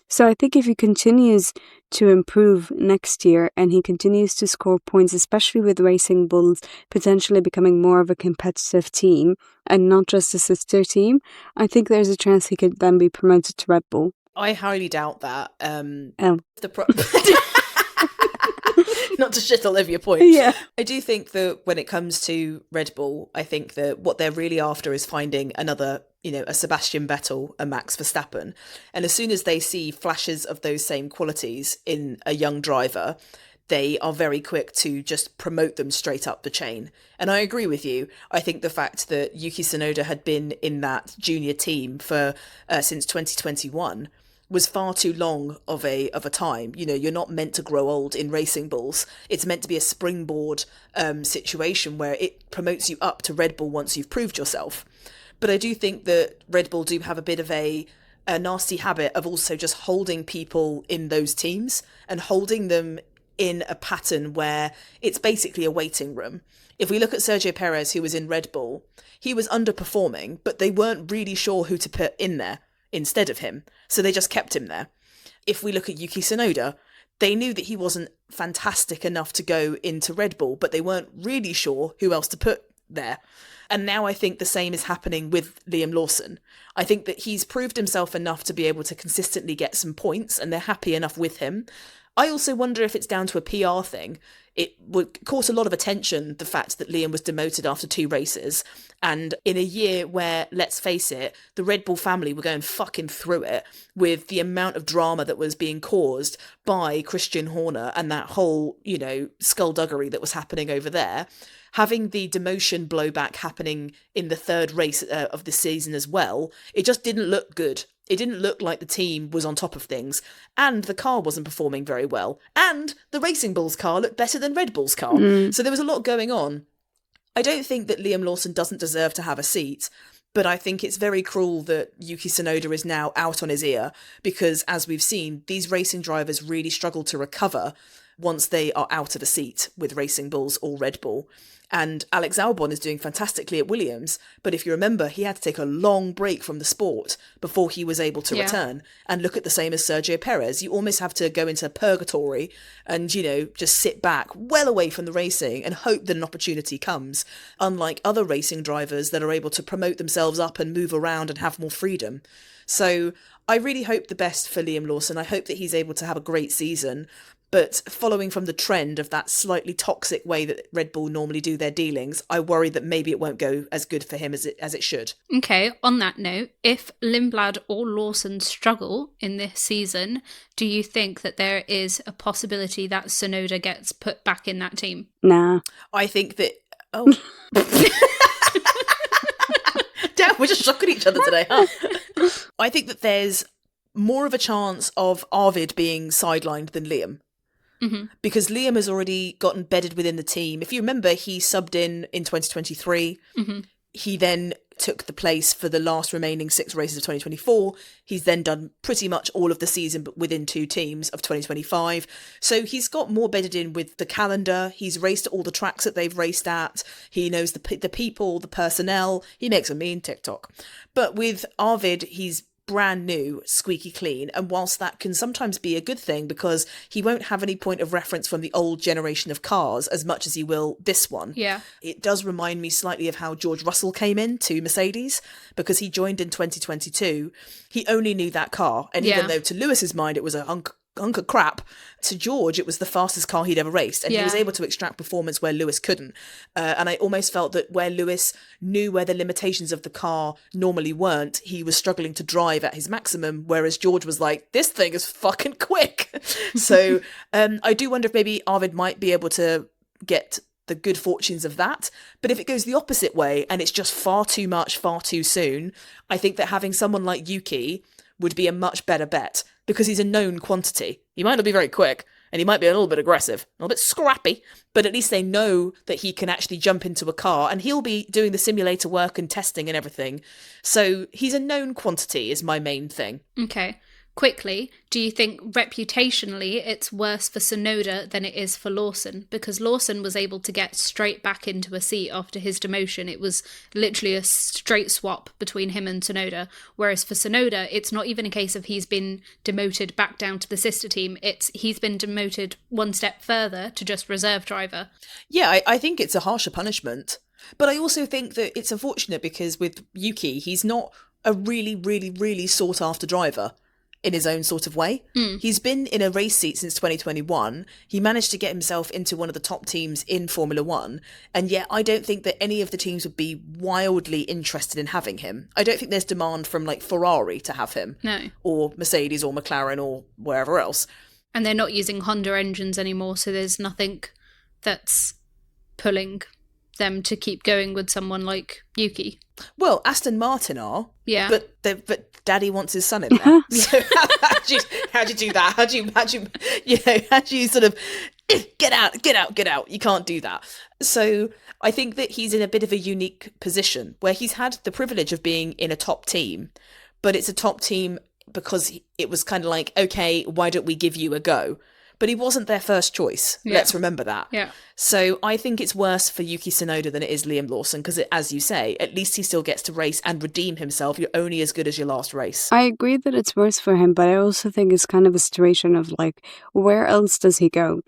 So I think if he continues to improve next year and he continues to score points, especially with Racing Bulls potentially becoming more of a competitive team and not just a sister team, I think there's a chance he could then be promoted to Red Bull. I highly doubt that. Not to shit all over your point. Yeah. I do think that when it comes to Red Bull, I think that what they're really after is finding another, a Sebastian Vettel, a Max Verstappen. And as soon as they see flashes of those same qualities in a young driver, they are very quick to just promote them straight up the chain. And I agree with you. I think the fact that Yuki Tsunoda had been in that junior team for since 2021 was far too long of a time. You're not meant to grow old in Racing Bulls. It's meant to be a springboard situation where it promotes you up to Red Bull once you've proved yourself. But I do think that Red Bull do have a bit of a nasty habit of also just holding people in those teams and holding them in a pattern where it's basically a waiting room. If we look at Sergio Perez, who was in Red Bull, he was underperforming, but they weren't really sure who to put in there instead of him. So they just kept him there. If we look at Yuki Tsunoda, they knew that he wasn't fantastic enough to go into Red Bull, but they weren't really sure who else to put there. And now I think the same is happening with Liam Lawson. I think that he's proved himself enough to be able to consistently get some points, and they're happy enough with him. I also wonder if it's down to a PR thing. It would cause a lot of attention, the fact that Liam was demoted after 2 races. And in a year where, let's face it, the Red Bull family were going fucking through it with the amount of drama that was being caused by Christian Horner and that whole, skullduggery that was happening over there. Having the demotion blowback happening in the 3rd race of the season as well, it just didn't look good. It didn't look like the team was on top of things, and the car wasn't performing very well, and the Racing Bulls car looked better than Red Bull's car. So there was a lot going on. I don't think that Liam Lawson doesn't deserve to have a seat, but I think it's very cruel that Yuki Tsunoda is now out on his ear, because as we've seen, these racing drivers really struggle to recover once they are out of a seat with Racing Bulls or Red Bull. And Alex Albon is doing fantastically at Williams, but if you remember, he had to take a long break from the sport before he was able to return. And look at the same as Sergio Perez. You almost have to go into purgatory and, just sit back well away from the racing and hope that an opportunity comes, unlike other racing drivers that are able to promote themselves up and move around and have more freedom. So I really hope the best for Liam Lawson. I hope that he's able to have a great season. But following from the trend of that slightly toxic way that Red Bull normally do their dealings, I worry that maybe it won't go as good for him as it should. Okay, on that note, if Lindblad or Lawson struggle in this season, do you think that there is a possibility that Tsunoda gets put back in that team? Nah. I think that... Oh. Damn, we're just shocking each other today, huh? I think that there's more of a chance of Arvid being sidelined than Liam. Mm-hmm. Because Liam has already gotten bedded within the team. If you remember, he subbed in 2023. Mm-hmm. He then took the place for the last remaining 6 races of 2024. He's then done pretty much all of the season but within 2 teams of 2025. So he's got more bedded in with the calendar. He's raced at all the tracks that they've raced at. He knows the people, the personnel. He makes a mean TikTok. But with Arvid, he's brand new, squeaky clean, and whilst that can sometimes be a good thing because he won't have any point of reference from the old generation of cars as much as he will this one, it does remind me slightly of how George Russell came in to Mercedes, because he joined in 2022. He only knew that car, and even though to Lewis's mind it was a hunk of crap, to George it was the fastest car he'd ever raced, and he was able to extract performance where Lewis couldn't. And I almost felt that where Lewis knew where the limitations of the car normally weren't, he was struggling to drive at his maximum, whereas George was like, this thing is fucking quick. So I do wonder if maybe Arvid might be able to get the good fortunes of that. But if it goes the opposite way and it's just far too much, far too soon, I think that having someone like Yuki would be a much better bet, because he's a known quantity. He might not be very quick, and he might be a little bit aggressive, a little bit scrappy, but at least they know that he can actually jump into a car, and he'll be doing the simulator work and testing and everything. So he's a known quantity is my main thing. Okay. Quickly, do you think reputationally it's worse for Tsunoda than it is for Lawson? Because Lawson was able to get straight back into a seat after his demotion. It was literally a straight swap between him and Tsunoda. Whereas for Tsunoda, it's not even a case of he's been demoted back down to the sister team. It's he's been demoted one step further to just reserve driver. Yeah, I think it's a harsher punishment. But I also think that it's unfortunate because with Yuki, he's not a really, really, really sought after driver. In his own sort of way. He's been in a race seat since 2021. He managed to get himself into one of the top teams in Formula One. And yet I don't think that any of the teams would be wildly interested in having him. I don't think there's demand from like Ferrari to have him. No. Or Mercedes or McLaren or wherever else. And they're not using Honda engines anymore, so there's nothing that's pulling them to keep going with someone like Yuki. Well, Aston Martin are. Yeah. But Daddy wants his son in there. So how do you do that? How do you sort of get out? You can't do that. So I think that he's in a bit of a unique position where he's had the privilege of being in a top team, but it's a top team because it was kind of like, okay, why don't we give you a go? But he wasn't their first choice. Yeah. Let's remember that. Yeah. So I think it's worse for Yuki Tsunoda than it is Liam Lawson because, as you say, at least he still gets to race and redeem himself. You're only as good as your last race. I agree that it's worse for him, but I also think it's kind of a situation of like, where else does he go?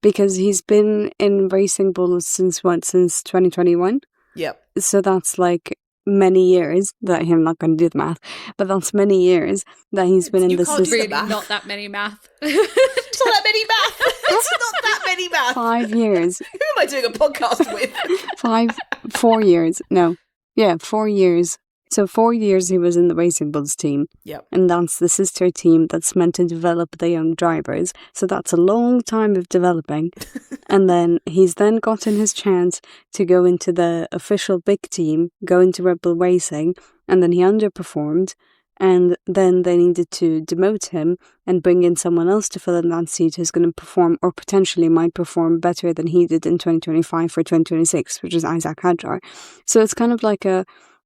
Because he's been in Racing Bulls since 2021? Yep. So that's like many years that I'm not going to do the math, but that's many years that he's been in the system. Really not that many math. It's not that many math. It's not that many math. 5 years. Who am I doing a podcast with? 4 years. No. Yeah, 4 years. So 4 years he was in the Racing Bulls team. Yep. And that's the sister team that's meant to develop the young drivers. So that's a long time of developing. And then he's then gotten his chance to go into the official big team, go into Red Bull Racing, and then he underperformed. And then they needed to demote him and bring in someone else to fill in that seat who's going to perform or potentially might perform better than he did in 2025 for 2026, which is Isack Hadjar. So it's kind of like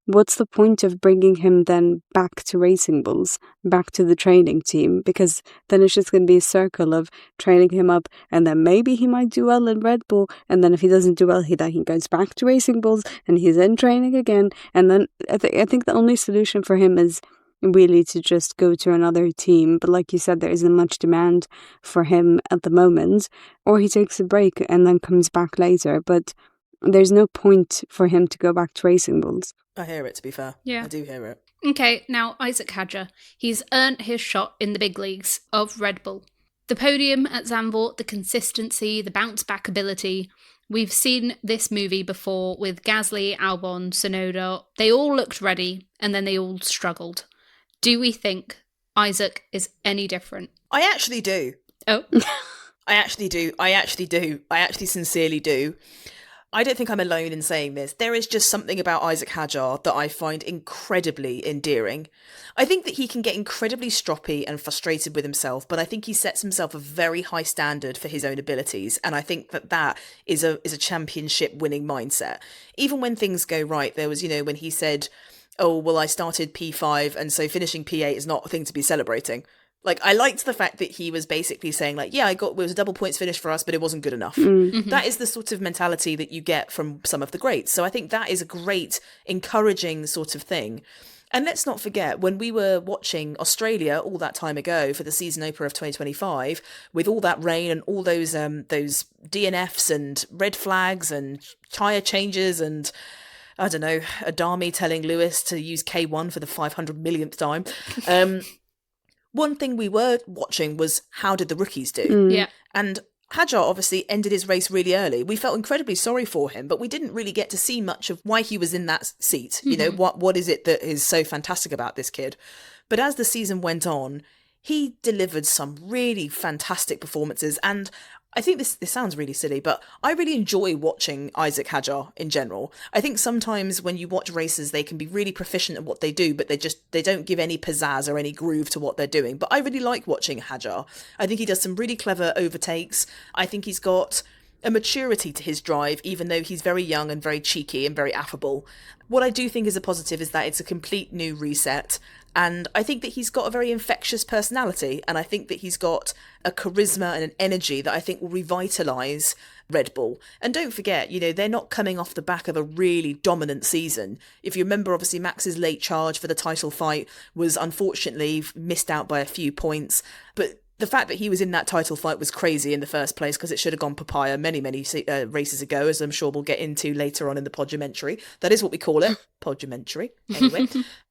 what's the point of bringing him then back to Racing Bulls, back to the training team? Because then it's just going to be a circle of training him up, and then maybe he might do well in Red Bull, and then if he doesn't do well, he goes back to Racing Bulls, and he's in training again. And then I think the only solution for him is really to just go to another team. But like you said, there isn't much demand for him at the moment, or he takes a break and then comes back later. But there's no point for him to go back to Racing Bulls. I hear it, to be fair. Yeah. I do hear it. Okay, now Isack Hadjar. He's earned his shot in the big leagues of Red Bull. The podium at Zandvoort, the consistency, the bounce-back ability. We've seen this movie before with Gasly, Albon, Tsunoda. They all looked ready, and then they all struggled. Do we think Isack is any different? I actually do. Oh. I actually do. I actually sincerely do. I don't think I'm alone in saying this. There is just something about Isack Hadjar that I find incredibly endearing. I think that he can get incredibly stroppy and frustrated with himself, but I think he sets himself a very high standard for his own abilities, and I think that is a championship winning mindset. Even when things go right, there was, when he said, oh, well, I started P5, and so finishing P8 is not a thing to be celebrating. Like, I liked the fact that he was basically saying, like, yeah, it was a double points finish for us, but it wasn't good enough. Mm-hmm. That is the sort of mentality that you get from some of the greats. So I think that is a great, encouraging sort of thing. And let's not forget, when we were watching Australia all that time ago for the season opener of 2025, with all that rain and all those DNFs and red flags and tyre changes and, I don't know, Adami telling Lewis to use K1 for the 500 millionth time. One thing we were watching was how did the rookies do? Yeah. And Hadjar obviously ended his race really early. We felt incredibly sorry for him, but we didn't really get to see much of why he was in that seat. You know, what is it that is so fantastic about this kid? But as the season went on, he delivered some really fantastic performances. And I think this sounds really silly, but I really enjoy watching Isack Hadjar in general. I think sometimes when you watch races, they can be really proficient at what they do, but they don't give any pizzazz or any groove to what they're doing. But I really like watching Hadjar. I think he does some really clever overtakes. I think he's got a maturity to his drive, even though he's very young and very cheeky and very affable. What I do think is a positive is that it's a complete new reset. And I think that he's got a very infectious personality, and I think that he's got a charisma and an energy that I think will revitalise Red Bull. And don't forget, they're not coming off the back of a really dominant season. If you remember, obviously, Max's late charge for the title fight was unfortunately missed out by a few points, but the fact that he was in that title fight was crazy in the first place, because it should have gone papaya many races ago, as I'm sure we'll get into later on in the podumentary. That is what we call it, podumentary, anyway.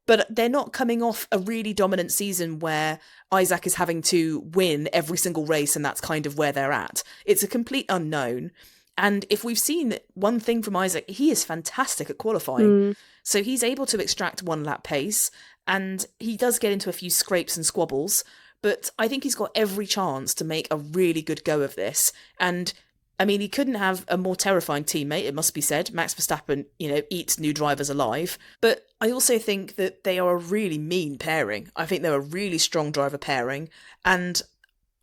But they're not coming off a really dominant season where Isack is having to win every single race, and that's kind of where they're at. It's a complete unknown. And if we've seen one thing from Isack, he is fantastic at qualifying. So he's able to extract one lap pace, and he does get into a few scrapes and squabbles, but I think he's got every chance to make a really good go of this. And I mean, he couldn't have a more terrifying teammate, it must be said. Max Verstappen, eats new drivers alive. But I also think that they are a really mean pairing. I think they're a really strong driver pairing. And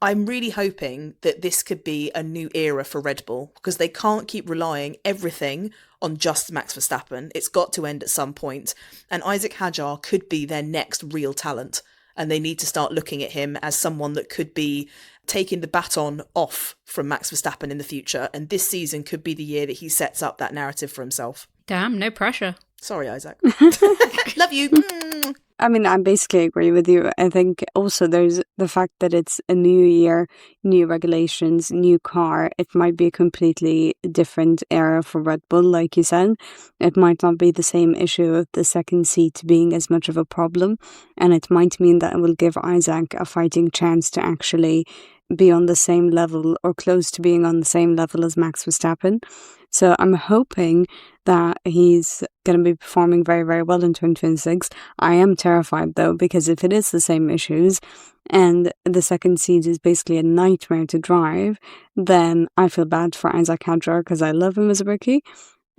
I'm really hoping that this could be a new era for Red Bull, because they can't keep relying everything on just Max Verstappen. It's got to end at some point. And Isack Hadjar could be their next real talent. And they need to start looking at him as someone that could be taking the baton off from Max Verstappen in the future. And this season could be the year that he sets up that narrative for himself. Damn, no pressure. Sorry, Isack. Love you. I mean, I basically agree with you. I think also there's the fact that it's a new year, new regulations, new car. It might be a completely different era for Red Bull, like you said. It might not be the same issue of the second seat being as much of a problem. And it might mean that it will give Isack a fighting chance to actually be on the same level or close to being on the same level as Max Verstappen. So I'm hoping that he's going to be performing very, very well in 2026. I am terrified though, because if it is the same issues and the second seat is basically a nightmare to drive, then I feel bad for Isack Hadjar because I love him as a rookie.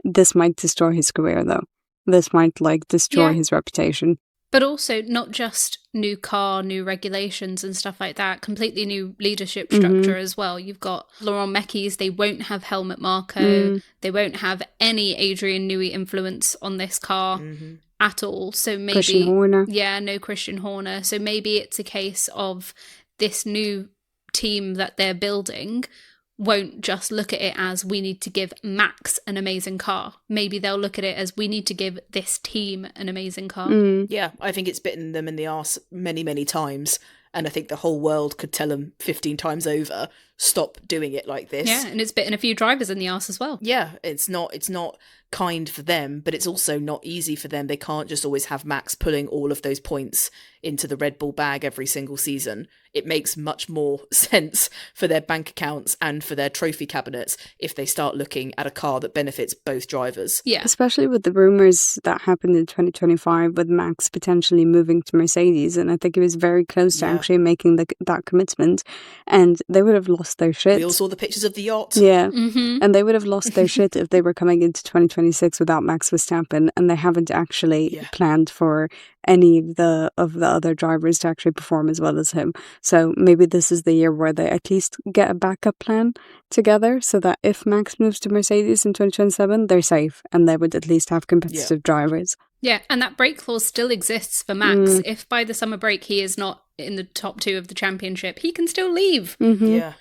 This might destroy his career though. This might destroy his reputation. But also not just new car, new regulations and stuff like that, completely new leadership structure as well. You've got Laurent Mekies, they won't have Helmut Marko, they won't have any Adrian Newey influence on this car at all. So maybe Christian Horner. Yeah, no Christian Horner. So maybe it's a case of this new team that they're building won't just look at it as we need to give Max an amazing car. Maybe they'll look at it as we need to give this team an amazing car. Yeah, I think it's bitten them in the arse many, many times. And I think the whole world could tell them 15 times over, stop doing it like this. Yeah, and it's bitten a few drivers in the arse as well. Yeah, it's not kind for them, but it's also not easy for them. They can't just always have Max pulling all of those points into the Red Bull bag every single season. It makes much more sense for their bank accounts and for their trophy cabinets if they start looking at a car that benefits both drivers. Yeah. Especially with the rumours that happened in 2025 with Max potentially moving to Mercedes, and I think he was very close to actually making that commitment, and they would have lost their shit. We all saw the pictures of the yacht. Yeah, and they would have lost their shit if they were coming into 2026 without Max Verstappen, and they haven't actually planned for any of the other drivers to actually perform as well as him. So maybe this is the year where they at least get a backup plan together, so that if Max moves to Mercedes in 2027, they're safe and they would at least have competitive drivers. Yeah, and that break clause still exists for Max. If by the summer break he is not in the top 2 of the championship, he can still leave. Yeah.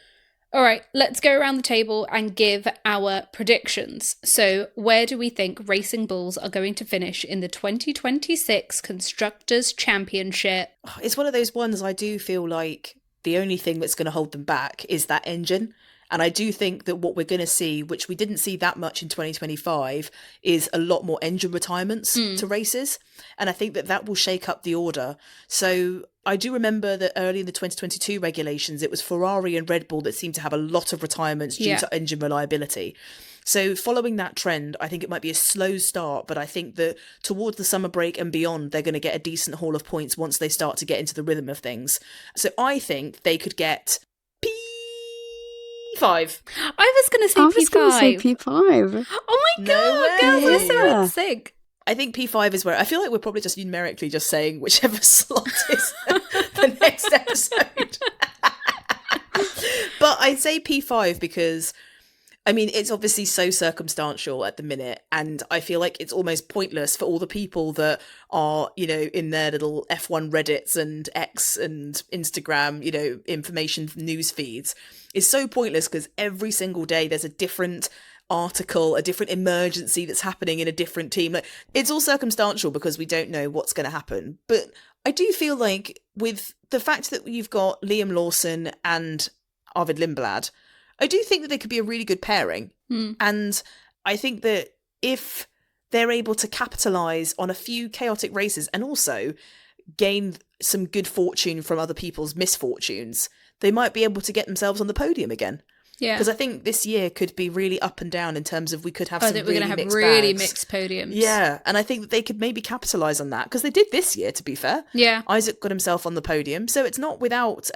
All right, let's go around the table and give our predictions. So where do we think Racing Bulls are going to finish in the 2026 Constructors Championship? It's one of those ones I do feel like the only thing that's going to hold them back is that engine. And I do think that what we're going to see, which we didn't see that much in 2025, is a lot more engine retirements to races. And I think that that will shake up the order. So I do remember that early in the 2022 regulations, it was Ferrari and Red Bull that seemed to have a lot of retirements due to engine reliability. So following that trend, I think it might be a slow start, but I think that towards the summer break and beyond, they're going to get a decent haul of points once they start to get into the rhythm of things. So I think they could get P5. I was going to say P5. I was going to say P5. Oh my God, girls, we're so in sync. I think P5 is where I feel like we're probably just numerically just saying whichever slot is the next episode. But I'd say P5 because, I mean, it's obviously so circumstantial at the minute, and I feel like it's almost pointless for all the people that are, you know, in their little F1 Reddits and X and Instagram, you know, information news feeds. It's so pointless because every single day there's a different article, a different emergency that's happening in a different team. Like, it's all circumstantial because we don't know what's going to happen. But I do feel like with the fact that you've got Liam Lawson and Arvid Lindblad, I do think that they could be a really good pairing. And I think that if they're able to capitalise on a few chaotic races and also gain some good fortune from other people's misfortunes, they might be able to get themselves on the podium again. Yeah. Because I think this year could be really up and down in terms of we could have some really mixed bags. I think we're going to have really mixed podiums. Yeah, and I think that they could maybe capitalise on that because they did this year, to be fair. Yeah. Isack got himself on the podium, so it's not without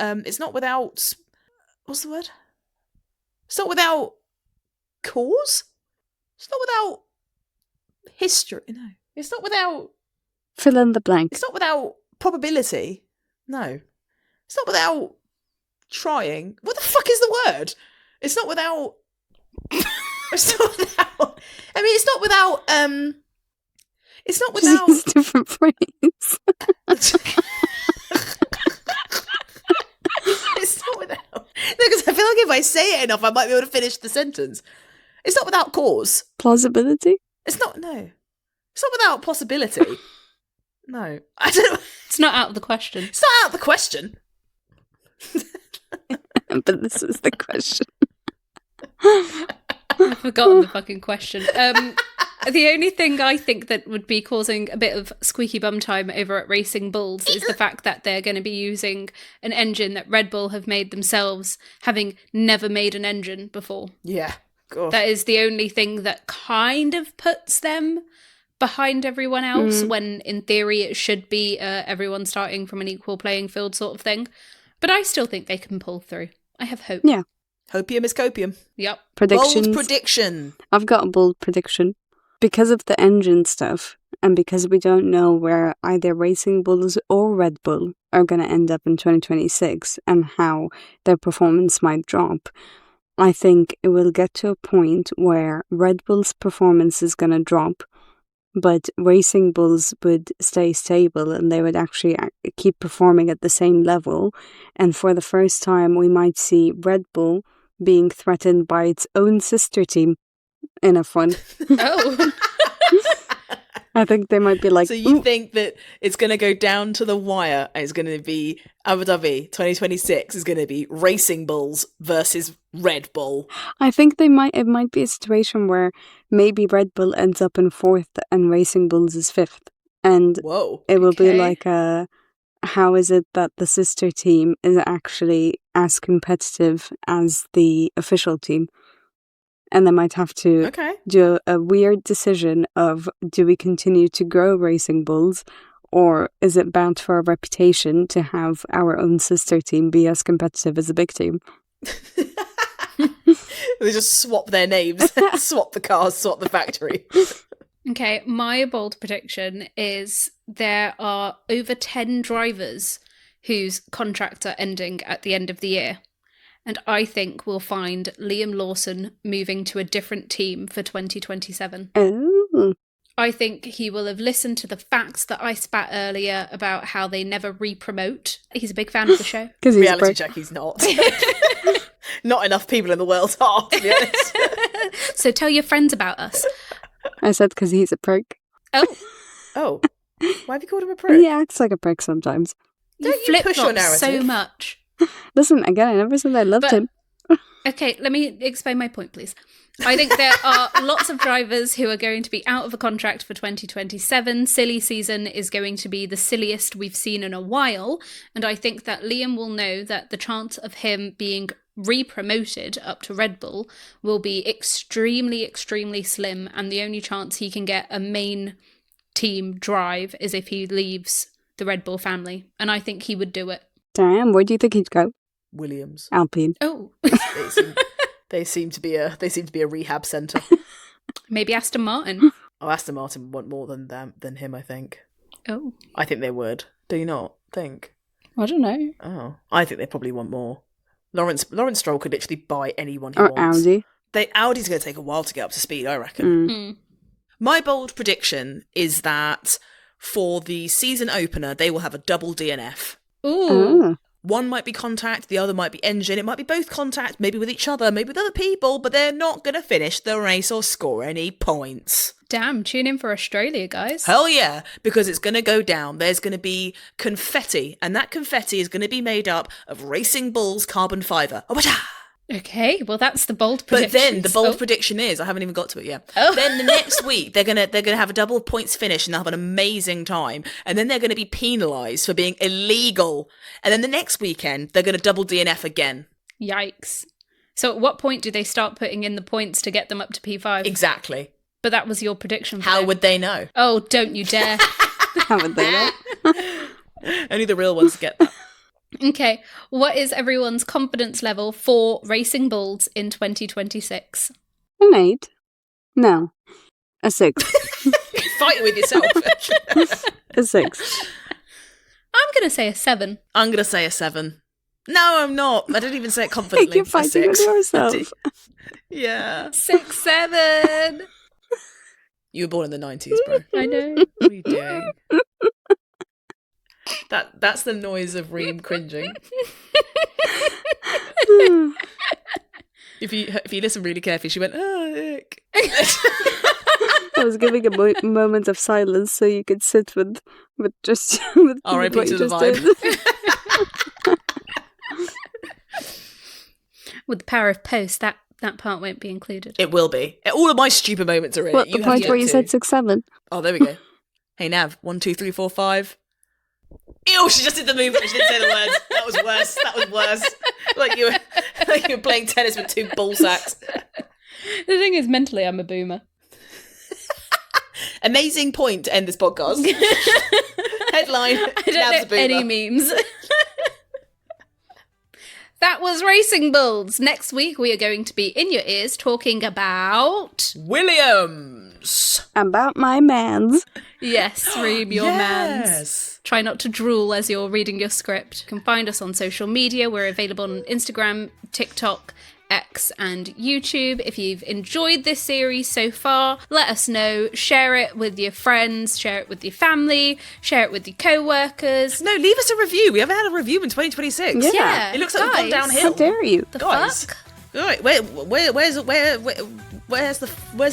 what's the word? It's not without cause. It's not without history. No, it's not without fill in the blank. It's not without probability. No, it's not without trying. What the fuck is the word? It's not without. It's not without. I mean, it's not without. It's not without. It's a different phrase. It's not without. No, because I feel like if I say it enough, I might be able to finish the sentence. It's not without cause. Plausibility? It's not. No. It's not without possibility. No, I don't know. It's not out of the question. It's not out of the question. But this is the question. I've forgotten the fucking question. The only thing I think that would be causing a bit of squeaky bum time over at Racing Bulls is the fact that they're going to be using an engine that Red Bull have made themselves, having never made an engine before. Yeah. God. That is the only thing that kind of puts them behind everyone else when in theory it should be everyone starting from an equal playing field sort of thing. But I still think they can pull through. I have hope. Yeah. Hopium is copium. Yep. Predictions. Bold prediction. I've got a bold prediction. Because of the engine stuff, and because we don't know where either Racing Bulls or Red Bull are going to end up in 2026 and how their performance might drop, I think it will get to a point where Red Bull's performance is going to drop, but Racing Bulls would stay stable and they would actually keep performing at the same level. And for the first time, we might see Red Bull being threatened by its own sister team in F1. Oh. I think they might be like... So you think that it's going to go down to the wire and it's going to be Abu Dhabi 2026 is going to be Racing Bulls versus Red Bull? I think it might be a situation where maybe Red Bull ends up in 4th and Racing Bulls is 5th. And it will be like how is it that the sister team is actually as competitive as the official team? And they might have to do a weird decision of, do we continue to grow Racing Bulls, or is it bad for our reputation to have our own sister team be as competitive as a big team? They just swap their names, swap the cars, swap the factory. Okay, my bold prediction is there are over 10 drivers whose contracts are ending at the end of the year. And I think we'll find Liam Lawson moving to a different team for 2027. Oh. I think he will have listened to the facts that I spat earlier about how they never re-promote. He's a big fan of the show. Reality check, he's not. Not enough people in the world are, to be honest. So tell your friends about us. I said because he's a prick. Oh. Why have you called him a prick? He acts like a prick sometimes. Don't you push your flip-flop narrative so much. Listen, again, I never said I loved him. Okay, let me explain my point, please. I think there are lots of drivers who are going to be out of a contract for 2027. Silly season is going to be the silliest we've seen in a while. And I think that Liam will know that the chance of him being re-promoted up to Red Bull will be extremely, extremely slim. And the only chance he can get a main team drive is if he leaves the Red Bull family. And I think he would do it. Damn, where do you think he'd go? Williams. Alpine. Oh. They seem to be a rehab centre. Maybe Aston Martin. Oh, Aston Martin want more than him, I think. Oh. I think they would. Do you not think? I don't know. Oh. I think they probably want more. Lawrence Stroll could literally buy anyone he or wants. Audi. Audi's going to take a while to get up to speed, I reckon. My bold prediction is that for the season opener, they will have a double DNF. Ooh. One might be contact, the other might be engine. It might be both contact, maybe with each other, maybe with other people, but they're not going to finish the race or score any points. Damn, tune in for Australia, guys. Hell yeah, because it's going to go down. There's going to be confetti, and that confetti is going to be made up of Racing Bull's carbon fibre. Okay, well that's the bold prediction. But then the bold prediction is, I haven't even got to it yet. Then the next week they're gonna have a double points finish and they'll have an amazing time, and then they're gonna be penalised for being illegal. And then the next weekend they're gonna double DNF again. Yikes! So at what point do they start putting in the points to get them up to P5? Exactly. But that was your prediction. How would they know? Oh, don't you dare! How would they know? Only the real ones get that. Okay, what is everyone's confidence level for Racing Bulls in 2026? An 8? No. A 6. Fight with yourself. A 6. I'm going to say a 7. I'm going to say a 7. No, I'm not. I don't even say it confidently. You're fighting with yourself. Yeah. 6, 7. You were born in the 90s, bro. I know. What are you doing? That's the noise of Reem cringing. If you listen really carefully, she went, oh, ick. I was giving a moment of silence so you could sit with just with R.I.P. what to you the just vibe. did. With the power of post, that part won't be included. It will be. All of my stupid moments are in What, it. the point where you said 6, 7? Oh, there we go. Hey, Nav. 1, 2, 3, 4, 5. Ew, she just did the movement. She didn't say the words. That was worse. Like you were playing tennis with 2 ball sacks. The thing is, mentally, I'm a boomer. Amazing point to end this podcast. Headline. I don't know any memes. That was Racing Bulls. Next week, we are going to be in your ears talking about Williams. About my mans. Yes, Reem, your mans. Try not to drool as you're reading your script. You can find us on social media. We're available on Instagram, TikTok, X and YouTube. If you've enjoyed this series so far, let us know. Share it with your friends, share it with your family, share it with your co-workers. No, leave us a review. We haven't had a review in 2026. Yeah. It looks like we've gone downhill. How dare you? The guys. fuck? All right, where's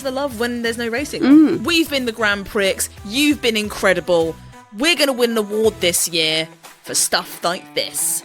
the love when there's no racing? We've been the Grand Prix. You've been incredible. We're going to win an award this year for stuff like this.